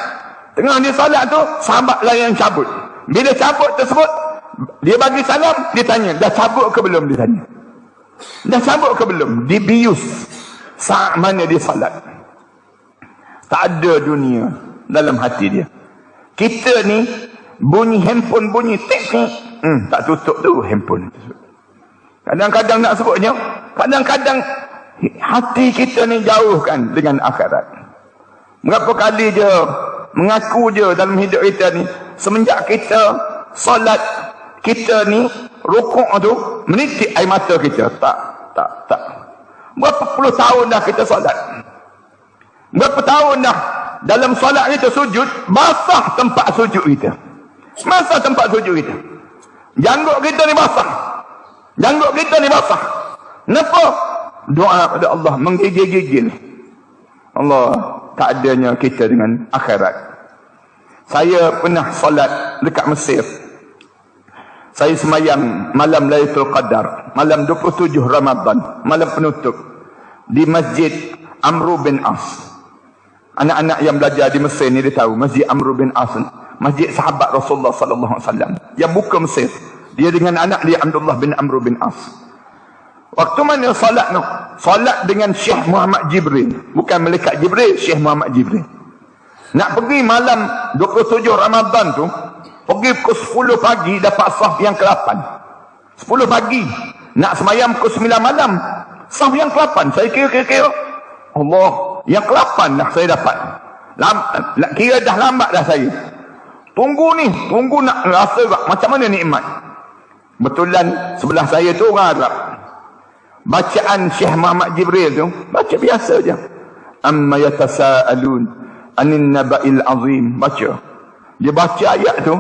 Tengah dia solat tu, sahabat lain yang cabut. Bila cabut tersebut, dia bagi salam, dia tanya, dah cabut ke belum? Dia tanya, dah cabut ke belum? Dia bius saat mana dia solat. Tak ada dunia dalam hati dia. Kita ni bunyi handphone, bunyi tek-tek, tak tutup tu handphone. Kadang-kadang nak sebutnya, kadang-kadang hati kita ni jauhkan dengan akhirat. Berapa kali je mengaku je dalam hidup kita ni, semenjak kita solat, kita ni rukuk tu menitik air mata kita. Tak. Berapa puluh tahun dah kita solat. Berapa tahun dah dalam solat kita sujud, basah tempat sujud kita. Basah tempat sujud kita. Janggut kita ni basah. Kenapa? Doa pada Allah menggigil-gigil. Allah, tak adanya kita dengan akhirat. Saya pernah solat dekat Mesir. Saya semayang malam Lailatul Qadar, malam 27 Ramadan, malam penutup, di Masjid Amr bin As. Anak-anak yang belajar di Mesir ni dia tahu Masjid Amr bin As, masjid sahabat Rasulullah sallallahu alaihi wasallam yang buka Mesir. Dia dengan anak dia Abdullah bin Amr bin As. Waktu mana solat dengan Syekh Muhammad Jibril, bukan malaikat Jibril, Syekh Muhammad Jibril. Nak pergi malam 27 Ramadan tu, pergi pukul 10 pagi dapat saf yang ke-8. 10 pagi nak semayam pukul 9 malam, saf yang ke-8. Saya kira Allah, yang ke-8 dah saya dapat. Kira dah lambat dah saya. Tunggu nak rasa macam mana nikmat. Betulan sebelah saya tu orang Arab. Bacaan Syekh Muhammad Jibril tu baca biasa je. Amma yatasaalun anin naba'il azim. Baca. Dia baca ayat tu,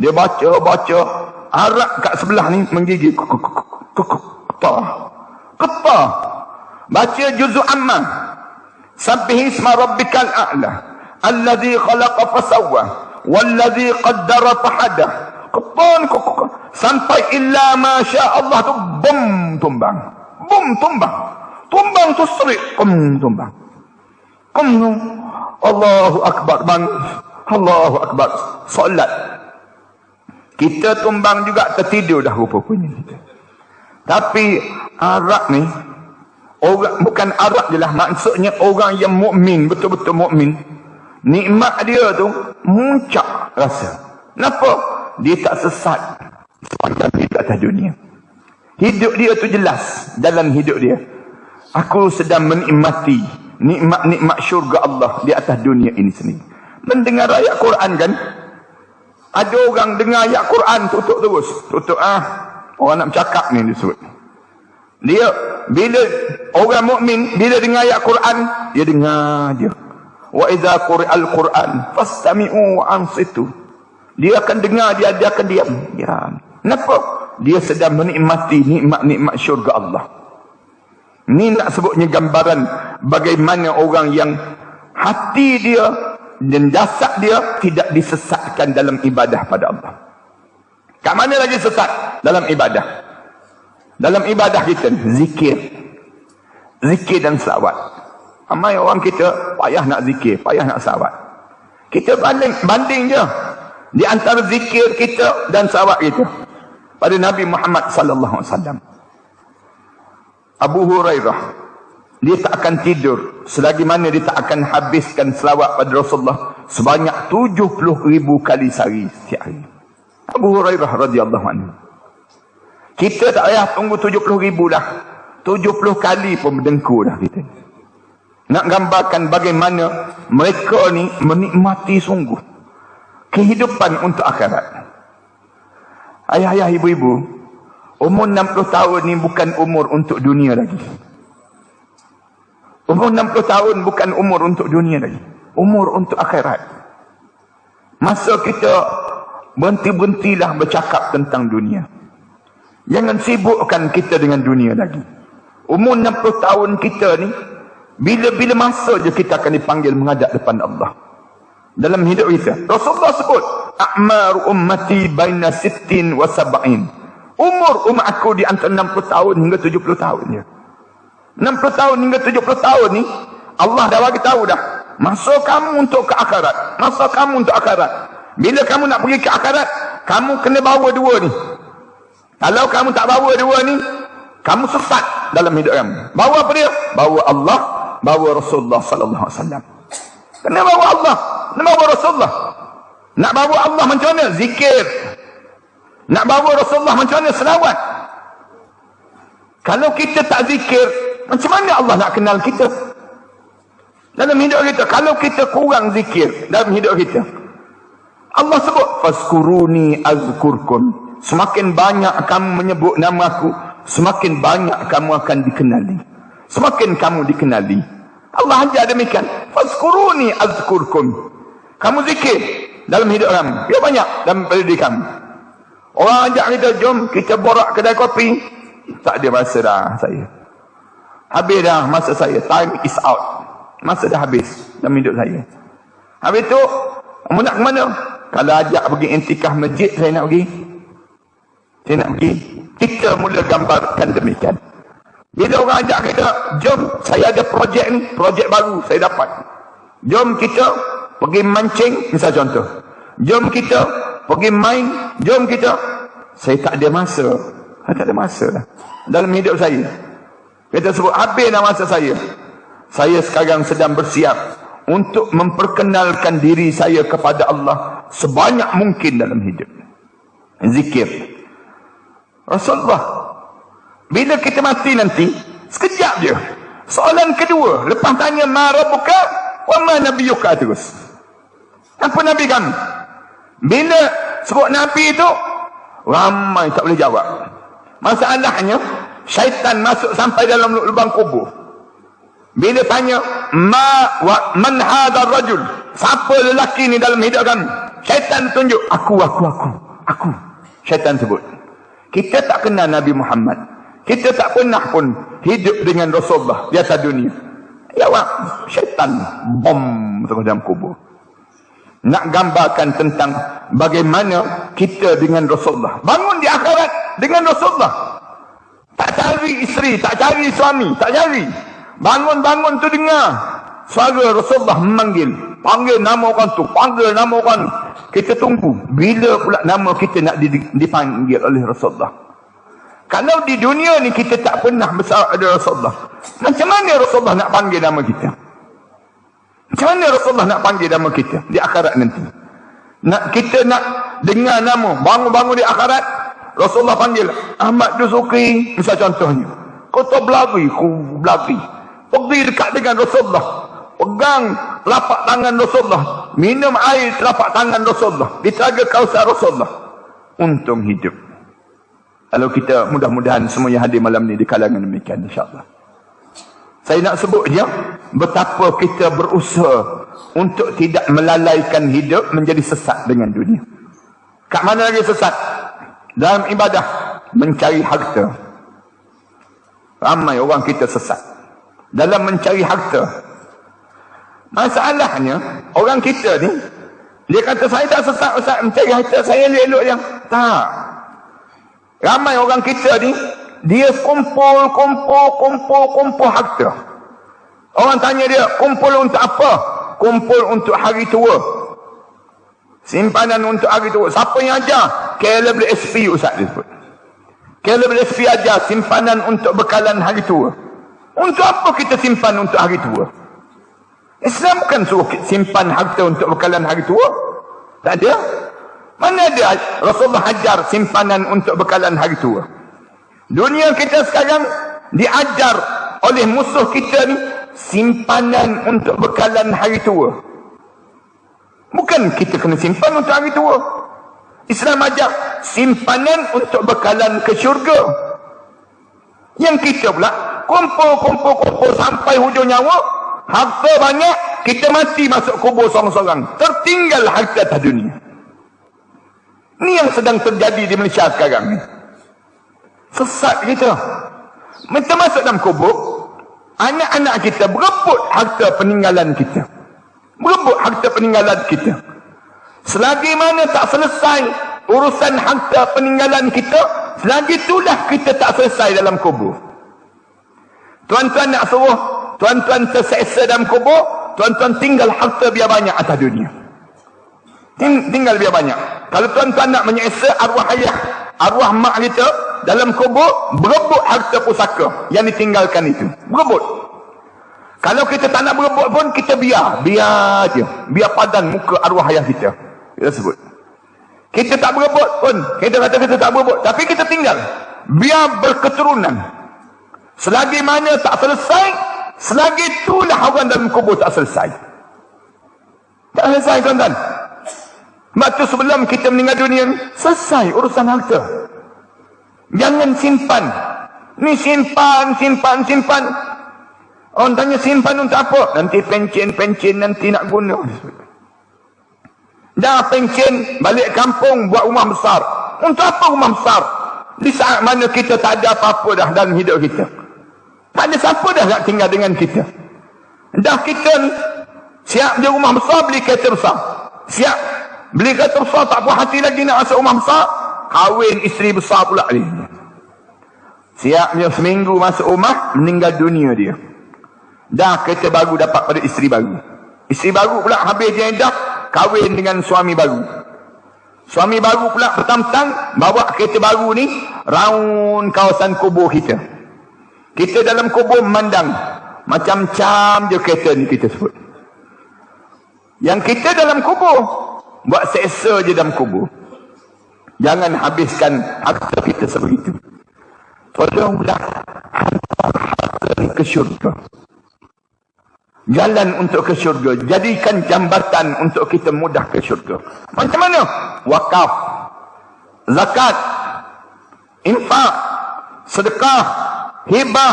dia baca Arab kat sebelah ni menggigil. Qata. Baca juz'u amma. Sabbih isma rabbikal a'la alladhi khalaqa fasawwa walladhi qaddara fahada. Qatan sampai illa ma sya Allah tu tumbang tu serik, tumbang. Allahu akbar bang. Allahu akbar. Solat kita tumbang juga, tertidur dah rupa-rupanya. Tapi Arab ni, orang bukan Arab je lah, maksudnya orang yang mukmin, betul-betul mukmin, nikmat dia tu muncak rasa. Kenapa? Dia tak sesat sepanjang hidup atas dunia. Hidup dia tu jelas dalam hidup dia. Aku sedang menikmati nikmat-nikmat syurga Allah di atas dunia ini sendiri. Mendengar ayat Quran kan? Ada orang dengar ayat Quran tutup terus. Orang nak bercakap ni disebut. Dia bila orang mukmin bila dengar ayat Quran, dia dengar je. Wa idza quri'al Quran fastami'u wa ansitu. Dia akan dengar, dia akan diam. Ya. Kenapa? Dia sedang menikmati nikmat-nikmat syurga Allah. Ni nak sebutnya gambaran bagaimana orang yang hati dia dan jasad dia tidak disesatkan dalam ibadah pada Allah. Kat mana lagi sesat? Dalam ibadah. Dalam ibadah kita, zikir. Zikir dan selawat. Ramai orang kita payah nak zikir, payah nak selawat. Kita banding je di antara zikir kita dan selawat kita pada Nabi Muhammad sallallahu alaihi wasallam. Abu Hurairah, dia tak akan tidur selagi mana dia tak akan habiskan selawat pada Rasulullah sebanyak 70,000 kali sehari setiap hari. Abu Hurairah radhiyallahu anhu. Kita tak payah tunggu 70,000 dah. 70 kali pun berdengkur dah kita. Nak gambarkan bagaimana mereka ni menikmati sungguh kehidupan untuk akhirat. Ayah-ayah, ibu-ibu, umur 60 tahun ni bukan umur untuk dunia lagi. Umur 60 tahun bukan umur untuk dunia lagi. Umur untuk akhirat. Masa kita berhenti-berhentilah bercakap tentang dunia. Jangan sibukkan kita dengan dunia lagi. Umur 60 tahun kita ni, bila-bila masa je kita akan dipanggil menghadap depan Allah. Dalam hidup kita, Rasulullah sebut, a'mar ummati baina 60 wa 70. Umur umat aku di antara 60 tahun hingga 70 tahun je. 60 tahun hingga 70 tahun ni, Allah dah bagi tahu dah. Masa kamu untuk ke akhirat. Masa kamu untuk akhirat. Bila kamu nak pergi ke akhirat, kamu kena bawa dua ni. Kalau kamu tak bawa dua ni, kamu sesat dalam hidup kamu. Bawa apa dia? Bawa Allah, bawa Rasulullah sallallahu alaihi wasallam. Kena bawa Allah, kena bawa Rasulullah. Nak bawa Allah macam mana? Zikir. Nak bawa Rasulullah macam mana? Selawat. Kalau kita tak zikir, macam mana Allah nak kenal kita? Dalam hidup kita, kalau kita kurang zikir dalam hidup kita, Allah sebut, "Fazkuruni azkurkum." Semakin banyak kamu menyebut nama aku, semakin banyak kamu akan dikenali. Semakin kamu dikenali. Allah ajar demikian. "Fazkuruni azkurkum." Kamu zikir dalam hidup kamu. Biar banyak dalam diri kamu. Orang ajak kita, jom kita borak kedai kopi. Tak ada masa dah saya. Habis dah masa saya. Time is out. Masa dah habis dalam hidup saya. Habis tu, kamu nak ke mana? Kalau ajak pergi intikah masjid, saya nak pergi. Saya nak pergi. Kita mula gambarkan demikian. Bila orang ajak kita, jom saya ada projek ni, projek baru saya dapat. Jom kita pergi mancing, misal contoh. Jom kita pergi main, jom kita. Saya tak ada masa. Saya tak ada masa dah dalam hidup saya. Kita sebut habis dah masa saya. Saya sekarang sedang bersiap untuk memperkenalkan diri saya kepada Allah sebanyak mungkin dalam hidup. Zikir. Rasulullah, bila kita mati nanti, sekejap je. Soalan kedua, lepas tanya ma rabbuka wa ma nabiyuka terus. Apa Nabi kamu? Bila sebut Nabi itu, ramai tak boleh jawab. Masalahnya, syaitan masuk sampai dalam lubang kubur. Bila tanya, man hadar rajul? Siapa lelaki ni dalam hidup kamu? Syaitan tunjuk, aku. Syaitan sebut. Kita tak kenal Nabi Muhammad. Kita tak pernah pun hidup dengan Rasulullah di atas dunia. Jawab, syaitan bom terus dalam kubur. Nak gambarkan tentang bagaimana kita dengan Rasulullah. Bangun di akhirat dengan Rasulullah. Tak cari isteri, tak cari suami, tak cari. Bangun-bangun tu dengar suara Rasulullah memanggil. Panggil nama orang tu, panggil nama orang tu. Kita tunggu bila pula nama kita nak dipanggil oleh Rasulullah. Kalau di dunia ni kita tak pernah bersama ada Rasulullah, macam mana Rasulullah nak panggil nama kita? Macam mana Rasulullah nak panggil nama kita di akhirat nanti? Kita nak dengar nama, bangun-bangun di akhirat, Rasulullah panggil Ahmad Dusukri, misal contohnya. Kau tak berlari, pergi dekat dengan Rasulullah, pegang telapak tangan Rasulullah, minum air telapak tangan Rasulullah, di telaga Kausar Rasulullah. Untung hidup. Kalau kita mudah-mudahan semua yang hadir malam ni di kalangan demikian, insya-Allah. Saya nak sebut je betapa kita berusaha untuk tidak melalaikan hidup menjadi sesat dengan dunia. Kat mana lagi sesat? Dalam ibadah, mencari harta. Ramai orang kita sesat dalam mencari harta. Masalahnya, orang kita ni, dia kata saya tak sesat Ustaz, mencari harta saya elok-elok je. Tak. Ramai orang kita ni, dia kumpul harta. Orang tanya dia, kumpul untuk apa? Kumpul untuk hari tua. Simpanan untuk hari tua. Siapa yang ajar? KLSP Ustaz disebut. KLSP ajar simpanan untuk bekalan hari tua. Untuk apa kita simpan untuk hari tua? Islam bukan suruh simpan harta untuk bekalan hari tua. Tak ada. Mana ada Rasulullah ajar simpanan untuk bekalan hari tua? Dunia kita sekarang diajar oleh musuh kita ni simpanan untuk bekalan hari tua. Bukan kita kena simpan untuk hari tua. Islam ajar simpanan untuk bekalan ke syurga. Yang kita pula kumpul sampai hujung nyawa. Harta banyak, kita mati masuk kubur sorang-sorang. Tertinggal harta atas dunia. Ini yang sedang terjadi di Malaysia sekarang ni. Sesat kita. Kita masuk dalam kubur, anak-anak kita berebut harta peninggalan kita. Berebut harta peninggalan kita. Selagi mana tak selesai urusan harta peninggalan kita, selagi itulah kita tak selesai dalam kubur. Tuan-tuan nak suruh tuan-tuan terseksa dalam kubur, tuan-tuan tinggal harta biar banyak atas dunia. Tinggal biar banyak. Kalau tuan-tuan nak menyeksa arwah ayah, arwah mak kita dalam kubur, berebut harta pusaka yang ditinggalkan itu. Berebut. Kalau kita tak nak berebut pun, kita biar je. Biar padan muka arwah ayah kita. Kita sebut. Kita tak berebut pun, kita kata kita tak berebut, tapi kita tinggal. Biar berketurunan. Selagi mana tak selesai, selagi itulah orang dalam kubur tak selesai. Tak selesai tuan-tuan. Sebab tu sebelum kita meninggal dunia, selesai urusan harta. Jangan simpan. Ni simpan. Orang tanya simpan untuk apa? Nanti pencen nanti nak guna. Dah pencen, balik kampung buat rumah besar. Untuk apa rumah besar? Di saat mana kita tak ada apa-apa dah dalam hidup kita. Tak ada siapa dah nak tinggal dengan kita. Dah kita ni siap je rumah besar, beli kereta besar. Siap beli kereta besar, tak puas hati lagi nak masuk rumah besar, kahwin isteri besar pula ni. Siap je seminggu masuk rumah, meninggal dunia dia. Dah kereta baru dapat pada isteri baru. Isteri baru pula habis je dah, kahwin dengan suami baru. Suami baru pula petang-petang bawa kereta baru ni round kawasan kubur kita. Kita dalam kubur memandang macam-macam je kereta ni kita sebut. Yang kita dalam kubur buat seksa je dalam kubur. Jangan habiskan harta kita sebegitu. Tolonglah hantar harta ni ke syurga. Jalan untuk ke syurga. Jadikan jambatan untuk kita mudah ke syurga. Macam mana? Wakaf, zakat, infak, sedekah, hibah,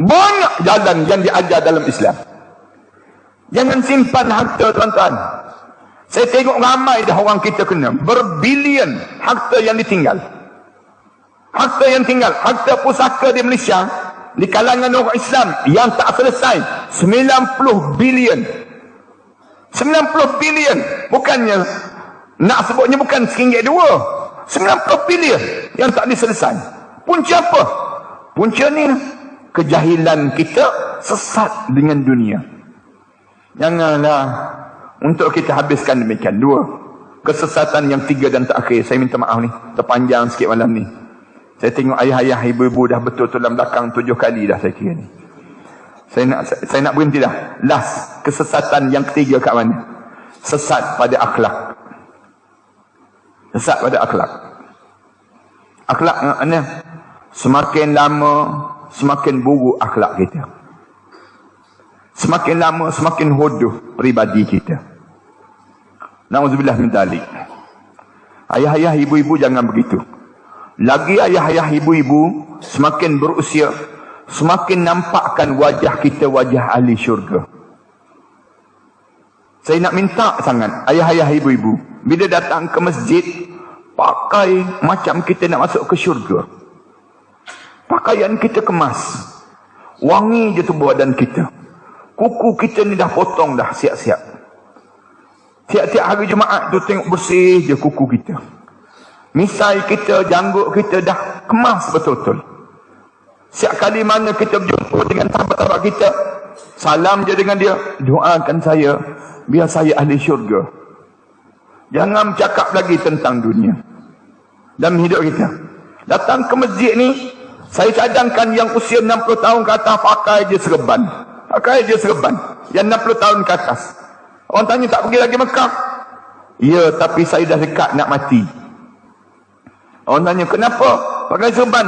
banyak jalan yang diajar dalam Islam. Jangan simpan harta tuan-tuan. Saya tengok ramai dah orang kita kena berbilion harta yang ditinggal. Harta yang tinggal, harta pusaka di Malaysia di kalangan orang Islam yang tak selesai 90 bilion. 90 bilion. Bukannya nak sebutnya bukan RM1 2. 90 bilion yang tak diselesai. Punca apa? Punca ni kejahilan kita sesat dengan dunia. Janganlah untuk kita habiskan demikian. Dua, kesesatan yang tiga dan terakhir. Saya minta maaf ni, terpanjang sikit malam ni. Saya tengok ayah-ayah, ibu-ibu dah betul-betul dalam belakang 7 kali dah saya kira ni. Saya nak berhenti dah. Last, kesesatan yang ketiga kat mana? Sesat pada akhlak. Sesat pada akhlak. Akhlak maknanya semakin lama semakin buruk akhlak kita. Semakin lama semakin hodoh peribadi kita. Nauzubillah min dzalik. Ayah-ayah, ibu-ibu jangan begitu. Lagi ayah-ayah ibu-ibu semakin berusia, semakin nampakkan wajah kita wajah ahli syurga. Saya nak minta sangat ayah-ayah ibu-ibu, bila datang ke masjid, pakai macam kita nak masuk ke syurga. Pakaian kita kemas, wangi je tubuh badan kita. Kuku kita ni dah potong dah siap-siap. Tiap-tiap hari Jumaat tu tengok bersih je kuku kita. Misai kita, janggut kita dah kemas betul-betul. Setiap kali mana kita berjumpa dengan sahabat-sahabat kita, salam je dengan dia, doakan saya biar saya ahli syurga. Jangan cakap lagi tentang dunia dalam hidup kita. Datang ke masjid ni, saya cadangkan yang usia 60 tahun ke atas pakai je serban. Pakai je serban. Yang 60 tahun ke atas. Orang tanya, tak pergi lagi Mekah? Ya, tapi saya dah dekat nak mati. Orang tanya, kenapa pakai serban?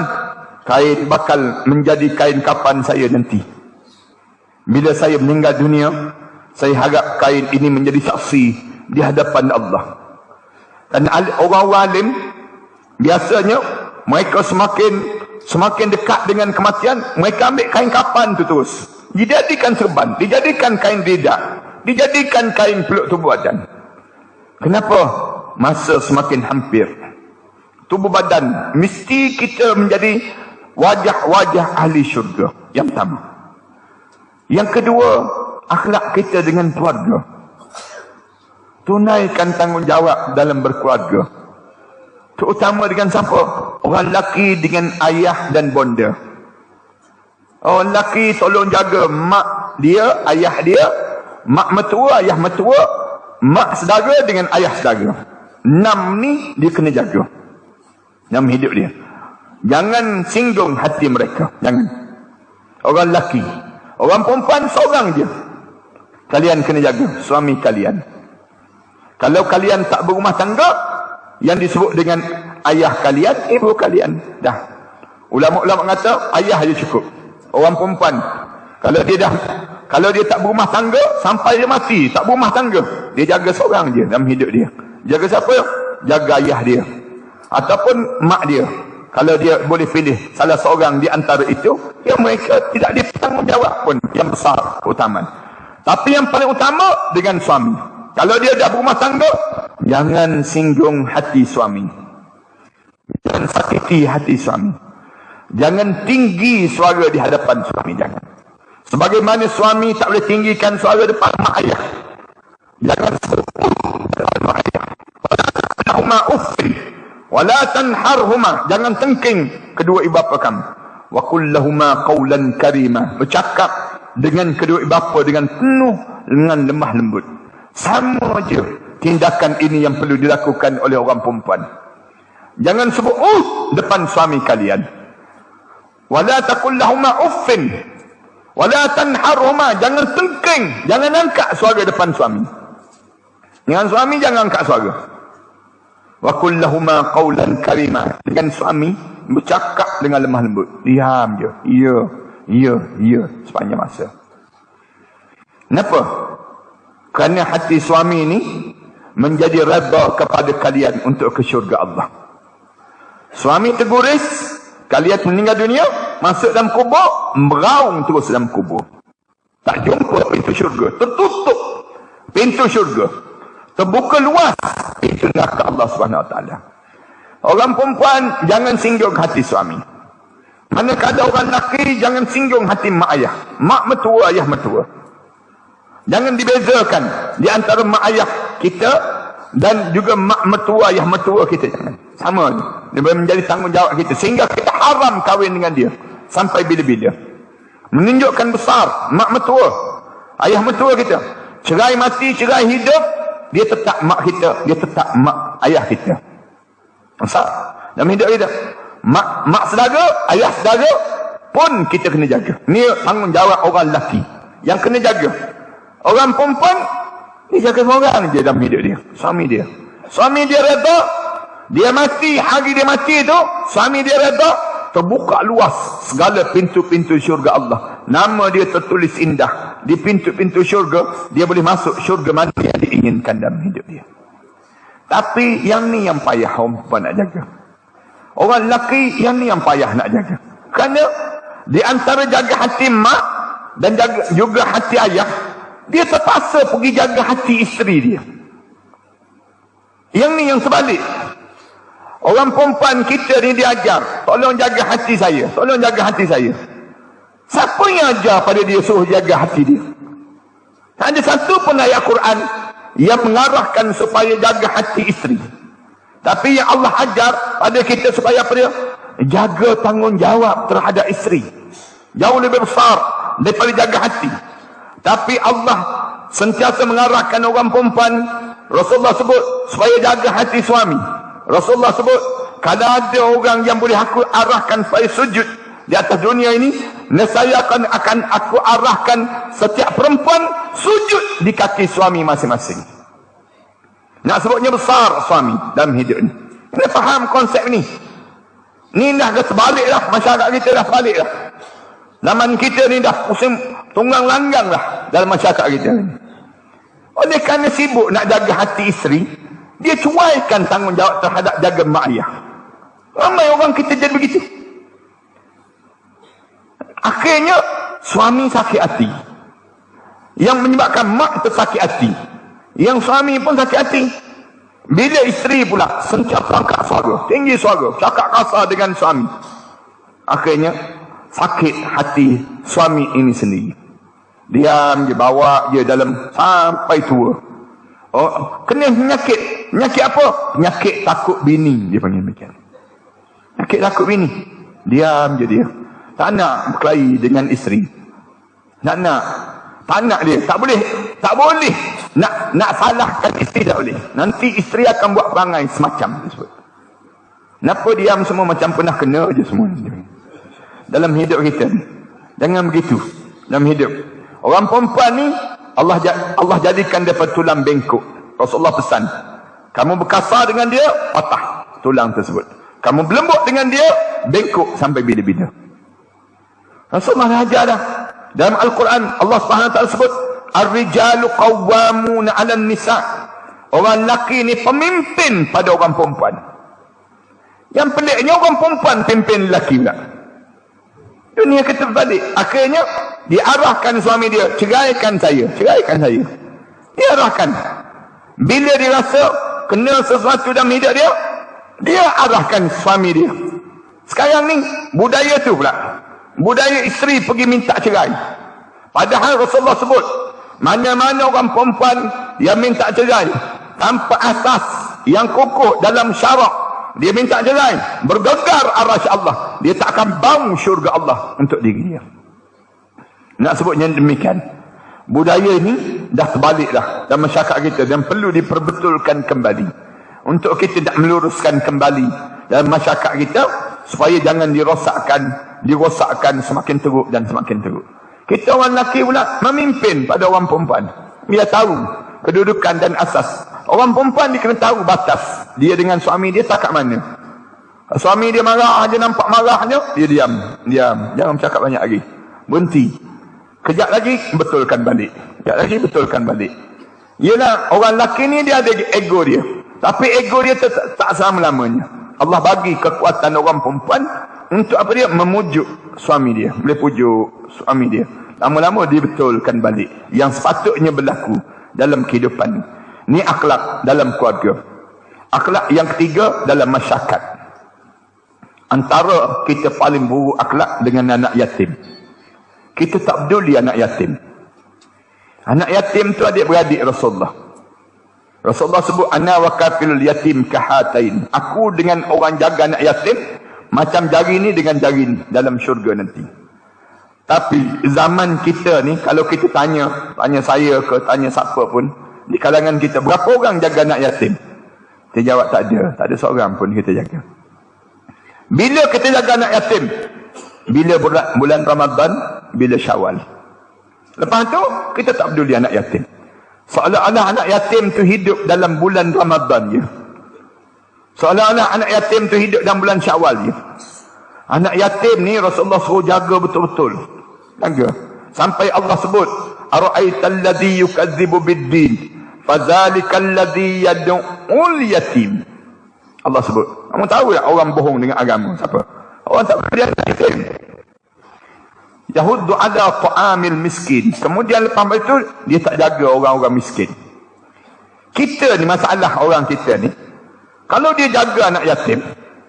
Kain bakal menjadi kain kapan saya nanti. Bila saya meninggal dunia, saya harap kain ini menjadi saksi di hadapan Allah. Dan orang-orang alim, biasanya mereka semakin dekat dengan kematian, mereka ambil kain kapan tu terus. Dijadikan serban, dijadikan kain lidah, dijadikan kain peluk tubuh badan. Kenapa? Masa semakin hampir. Tubuh badan, mesti kita menjadi wajah-wajah ahli syurga. Yang pertama. Yang kedua, akhlak kita dengan keluarga. Tunaikan tanggungjawab dalam berkeluarga. Terutama dengan siapa? Orang lelaki dengan ayah dan bonda. Orang lelaki tolong jaga mak dia, ayah dia, mak mertua, ayah mertua, mak saudara dengan ayah saudara. 6 ni dia kena jaga dalam hidup dia. Jangan singgung hati mereka. Jangan. Orang lelaki. Orang perempuan seorang je. Kalian kena jaga suami kalian. Kalau kalian tak berumah tangga, yang disebut dengan ayah kalian, ibu kalian. Dah. Ulama-ulama kata ayah je cukup. Orang perempuan, kalau dia tak berumah tangga sampai dia mati, tak berumah tangga, dia jaga seorang je dalam hidup dia. Jaga siapa? Jaga ayah dia ataupun mak dia. Kalau dia boleh pilih salah seorang di antara itu, ya mereka tidak ditanggungjawab pun yang besar keutamaan. Tapi yang paling utama dengan suami. Kalau dia dah berumah tangga, jangan singgung hati suami. Jangan sakiti hati suami. Jangan tinggi suara di hadapan suami. Jangan. Sebagaimana suami tak boleh tinggikan suara depan mak ayah. Jangan depan mak ayah. Wala uffin. Wala tanharhuma. Jangan tengking kedua ibu bapa kamu. Wa qul lahuma qawlan karima. Bercakap dengan kedua ibu bapa dengan penuh, dengan lemah lembut. Sama je tindakan ini yang perlu dilakukan oleh orang perempuan. Jangan sebut depan suami kalian. Wala taqul lahuma uffin. Wala tanharhuma. Jangan tengking, jangan angkat suara depan suami. Dengan suami jangan angkat suara. Wa qul lahuma qawlan karima. Dengan suami bercakap dengan lemah lembut. Diam je. Ya sepanjang masa. Kenapa? Kerana hati suami ini menjadi redha kepada kalian untuk ke syurga Allah. Suami terguris, kalian meninggal dunia, masuk dalam kubur, meraung terus dalam kubur. Tak jumpa pintu syurga, tertutup pintu syurga, terbuka luas pintu neraka Allah SWT. Orang perempuan jangan singgung hati suami. Manakala orang lelaki jangan singgung hati mak ayah, mak mertua, ayah mertua. Jangan dibezakan di antara mak ayah kita dan juga mak mertua, ayah mertua kita. Jangan. Sama. Dia menjadi tanggungjawab kita. Sehingga kita haram kahwin dengan dia. Sampai bila-bila. Menunjukkan besar mak mertua, ayah mertua kita. Cerai mati, cerai hidup, dia tetap mak kita. Dia tetap mak ayah kita. Besar. Dalam hidup kita. Mak saudara, ayah saudara pun kita kena jaga. Ini tanggungjawab orang lelaki yang kena jaga. Orang perempuan, dia jaga seorang je dalam hidup dia. Suami dia. Suami dia reda, dia mati, hari dia mati tu, suami dia reda, terbuka luas segala pintu-pintu syurga Allah. Nama dia tertulis indah. Di pintu-pintu syurga, dia boleh masuk syurga mana yang diinginkan dalam hidup dia. Tapi yang ni yang payah orang perempuan nak jaga. Orang lelaki yang ni yang payah nak jaga. Kerana di antara jaga hati mak dan jaga juga hati ayah, dia terpaksa pergi jaga hati isteri dia. Yang ni yang sebalik. Orang perempuan kita ni diajar, tolong jaga hati saya, tolong jaga hati saya. Siapa yang ajar pada dia suruh jaga hati dia? Tak ada satu pun ayat Quran yang mengarahkan supaya jaga hati isteri. Tapi yang Allah ajar pada kita supaya apa dia? Jaga tanggungjawab terhadap isteri. Jauh lebih besar daripada jaga hati. Tapi Allah sentiasa mengarahkan orang perempuan. Rasulullah sebut supaya jaga hati suami. Rasulullah sebut, kalau ada orang yang boleh aku arahkan supaya sujud di atas dunia ini, nescaya akan aku arahkan setiap perempuan sujud di kaki suami masing-masing. Nak sebutnya besar suami dalam hidup ni. Kena faham konsep ni. Ni dah terbalik dah. Masyarakat kita dah terbalik dah. Zaman kita ni dah pusing tunggang langgang lah dalam masyarakat kita ni. Oleh kerana sibuk nak jaga hati isteri, dia cuaikan tanggungjawab terhadap jaga mak ayah. Ramai orang kita jadi begitu. Akhirnya suami sakit hati. Yang menyebabkan mak tersakit hati. Yang suami pun sakit hati. Bila isteri pula sentiasa angkat suara, tinggi suara, cakap kasar dengan suami, akhirnya sakit hati suami ini sendiri. Diam je, bawa je dalam sampai tua. Oh, kena penyakit. Penyakit apa? Penyakit takut bini, dia panggil macam. Penyakit takut bini. Diam je dia. Tak nak berkelahi dengan isteri. Tak nak dia. Tak boleh nak salahkan isteri, tak boleh. Nanti isteri akan buat perangai semacam tersebut. Kenapa diam semua macam pernah kena je semua dalam hidup kita. Jangan begitu dalam hidup. Orang perempuan ni Allah jadikan dia tulang bengkok. Rasulullah pesan, kamu berkasar dengan dia, patah tulang tersebut. Kamu berlembut dengan dia, bengkok sampai bila-bila. Rasulullah ajar dah. Dalam Al-Quran Allah Subhanahu Wa Taala sebut, ar-rijalu qawwamuna 'alan nisa. Orang lelaki ni pemimpin pada orang perempuan. Yang peliknya orang perempuan pimpin lelaki pula. Dunia kita berbalik. Akhirnya diarahkan suami dia, ceraikan saya. Diarahkan. Bila dia rasa kena sesuatu dalam hidup dia, dia arahkan suami dia. Sekarang ni budaya tu pula. Budaya isteri pergi minta cerai. Padahal Rasulullah sebut, mana-mana orang perempuan yang minta cerai tanpa asas yang kukuh dalam syarak, dia minta cerai, bergegar arasy Allah, dia tak akan bau syurga Allah untuk diri dia. Nak sebutnya demikian. Budaya ni dah terbalik dah dalam masyarakat kita dan perlu diperbetulkan kembali. Untuk kita nak meluruskan kembali dalam masyarakat kita supaya jangan dirosakkan semakin teruk dan semakin teruk. Kita orang lelaki pula memimpin pada orang perempuan. Dia tahu kedudukan dan asas. Orang perempuan dia kena tahu batas dia dengan suami dia tak kat mana. Suami dia marah aja, nampak marahnya, dia diam. Jangan bercakap banyak lagi. Berhenti. Kejap lagi betulkan balik. Yelah, orang lelaki ni dia ada ego dia. Tapi ego dia tak selama-lamanya. Allah bagi kekuatan orang perempuan untuk apa dia? Memujuk suami dia. Boleh pujuk suami dia. Lama-lama dia betulkan balik yang sepatutnya berlaku dalam kehidupan ni. Ni akhlak dalam keluarga. Akhlak yang ketiga dalam masyarakat. Antara kita paling buruk akhlak dengan anak yatim. Kita tak peduli anak yatim. Anak yatim tu adik-beradik Rasulullah. Rasulullah sebut, ana wa kafilul yatim kahatain. Aku dengan orang jaga anak yatim macam jari ni dengan jari ni dalam syurga nanti. Tapi zaman kita ni, kalau kita tanya saya ke tanya siapa pun di kalangan kita, berapa orang jaga anak yatim? Kita jawab tak ada seorang pun kita jaga. Bila kita jaga anak yatim? Bila bulan Ramadan, bila Syawal. Lepas tu kita tak peduli anak yatim. Seolah-olah anak yatim tu hidup dalam bulan Ramadan je. Seolah-olah anak yatim tu hidup dalam bulan Syawal je. Anak yatim ni Rasulullah suruh jaga betul-betul. Jaga. Sampai Allah sebut, ara'aital ladzi yukadzibu bid-din, fadzalikal ladzi yad'ul yatim. Allah sebut. Kamu tahu tak orang bohong dengan agama? Siapa? Orang tak beri anak yatim. Yahuddu ala ta'amil miskin. Kemudian lepas itu, dia tak jaga orang-orang miskin. Kita ni, masalah orang kita ni, kalau dia jaga anak yatim,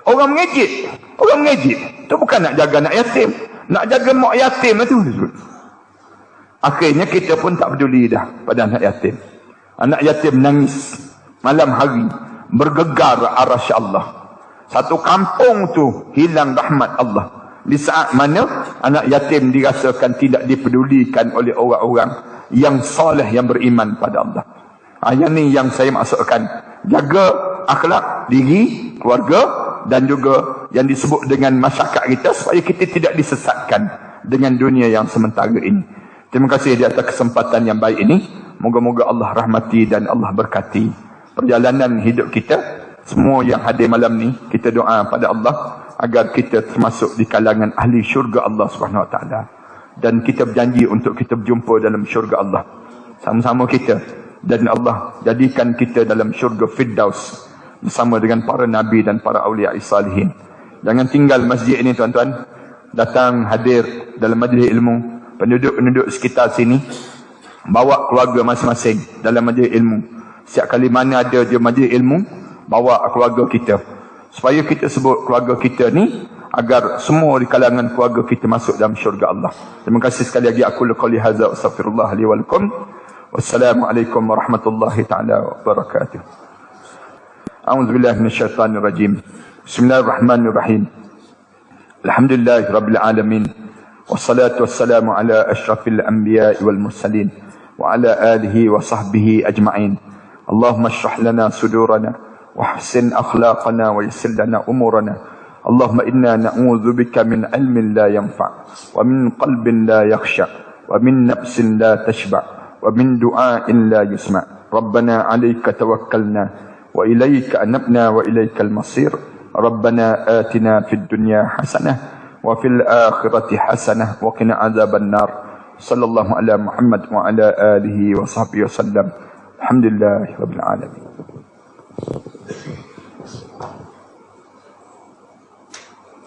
orang mengejek. Orang mengejek. Itu bukan nak jaga anak yatim. Nak jaga mak yatim itu. Akhirnya kita pun tak peduli dah pada anak yatim. Anak yatim nangis malam hari, bergegar arasy Allah. Satu kampung tu hilang rahmat Allah. Di saat mana anak yatim dirasakan tidak dipedulikan oleh orang-orang yang soleh, yang beriman pada Allah. Yang ni yang saya maksudkan. Jaga akhlak diri, keluarga dan juga yang disebut dengan masyarakat kita supaya kita tidak disesatkan dengan dunia yang sementara ini. Terima kasih di atas kesempatan yang baik ini. Moga-moga Allah rahmati dan Allah berkati perjalanan hidup kita. Semua yang hadir malam ni, kita doa pada Allah agar kita termasuk di kalangan ahli syurga Allah Subhanahu Wa Taala. Dan kita berjanji untuk kita berjumpa dalam syurga Allah. Sama-sama kita. Dan Allah jadikan kita dalam syurga Firdaus bersama dengan para nabi dan para awliya salihin. Jangan tinggal masjid ini tuan-tuan. Datang hadir dalam majlis ilmu. Penduduk-penduduk sekitar sini bawa keluarga masing-masing dalam majlis ilmu. Setiap kali mana ada je majlis ilmu, bawa keluarga kita. Supaya kita sebut keluarga kita ni agar semua di kalangan keluarga kita masuk dalam syurga Allah. Terima kasih sekali lagi. Aku qouli hadza astaghfirullah li wa lakum. Wassalamualaikum warahmatullahi taala wabarakatuh. A'udzubillahi minasyaitonir rajim. Bismillahirrahmanirrahim. Alhamdulillahirabbil alamin. Wassalatu wassalamu ala asyrafil anbiya'i wal mursalin wa ala alihi wa sahbihi ajma'in. Allahumma shrah lana sudurana wa ahsin akhlaqana wa yassir lana umurana. Allahumma inna na'udzubika min ilmin la yanfa' wa min qalbin la yakhsha wa min nafsin la tashba' wa min du'ain la yusma'. Rabbana 'alaika tawakkalna wa ilaika anabna wa ilaikal masir. Rabbana atina fid dunya hasanah wa fil akhirati hasanah wa qina adzaban nar. Sallallahu ala Muhammad wa ala alihi wa sahbihi wasallam. Alhamdulillahirabbil alamin.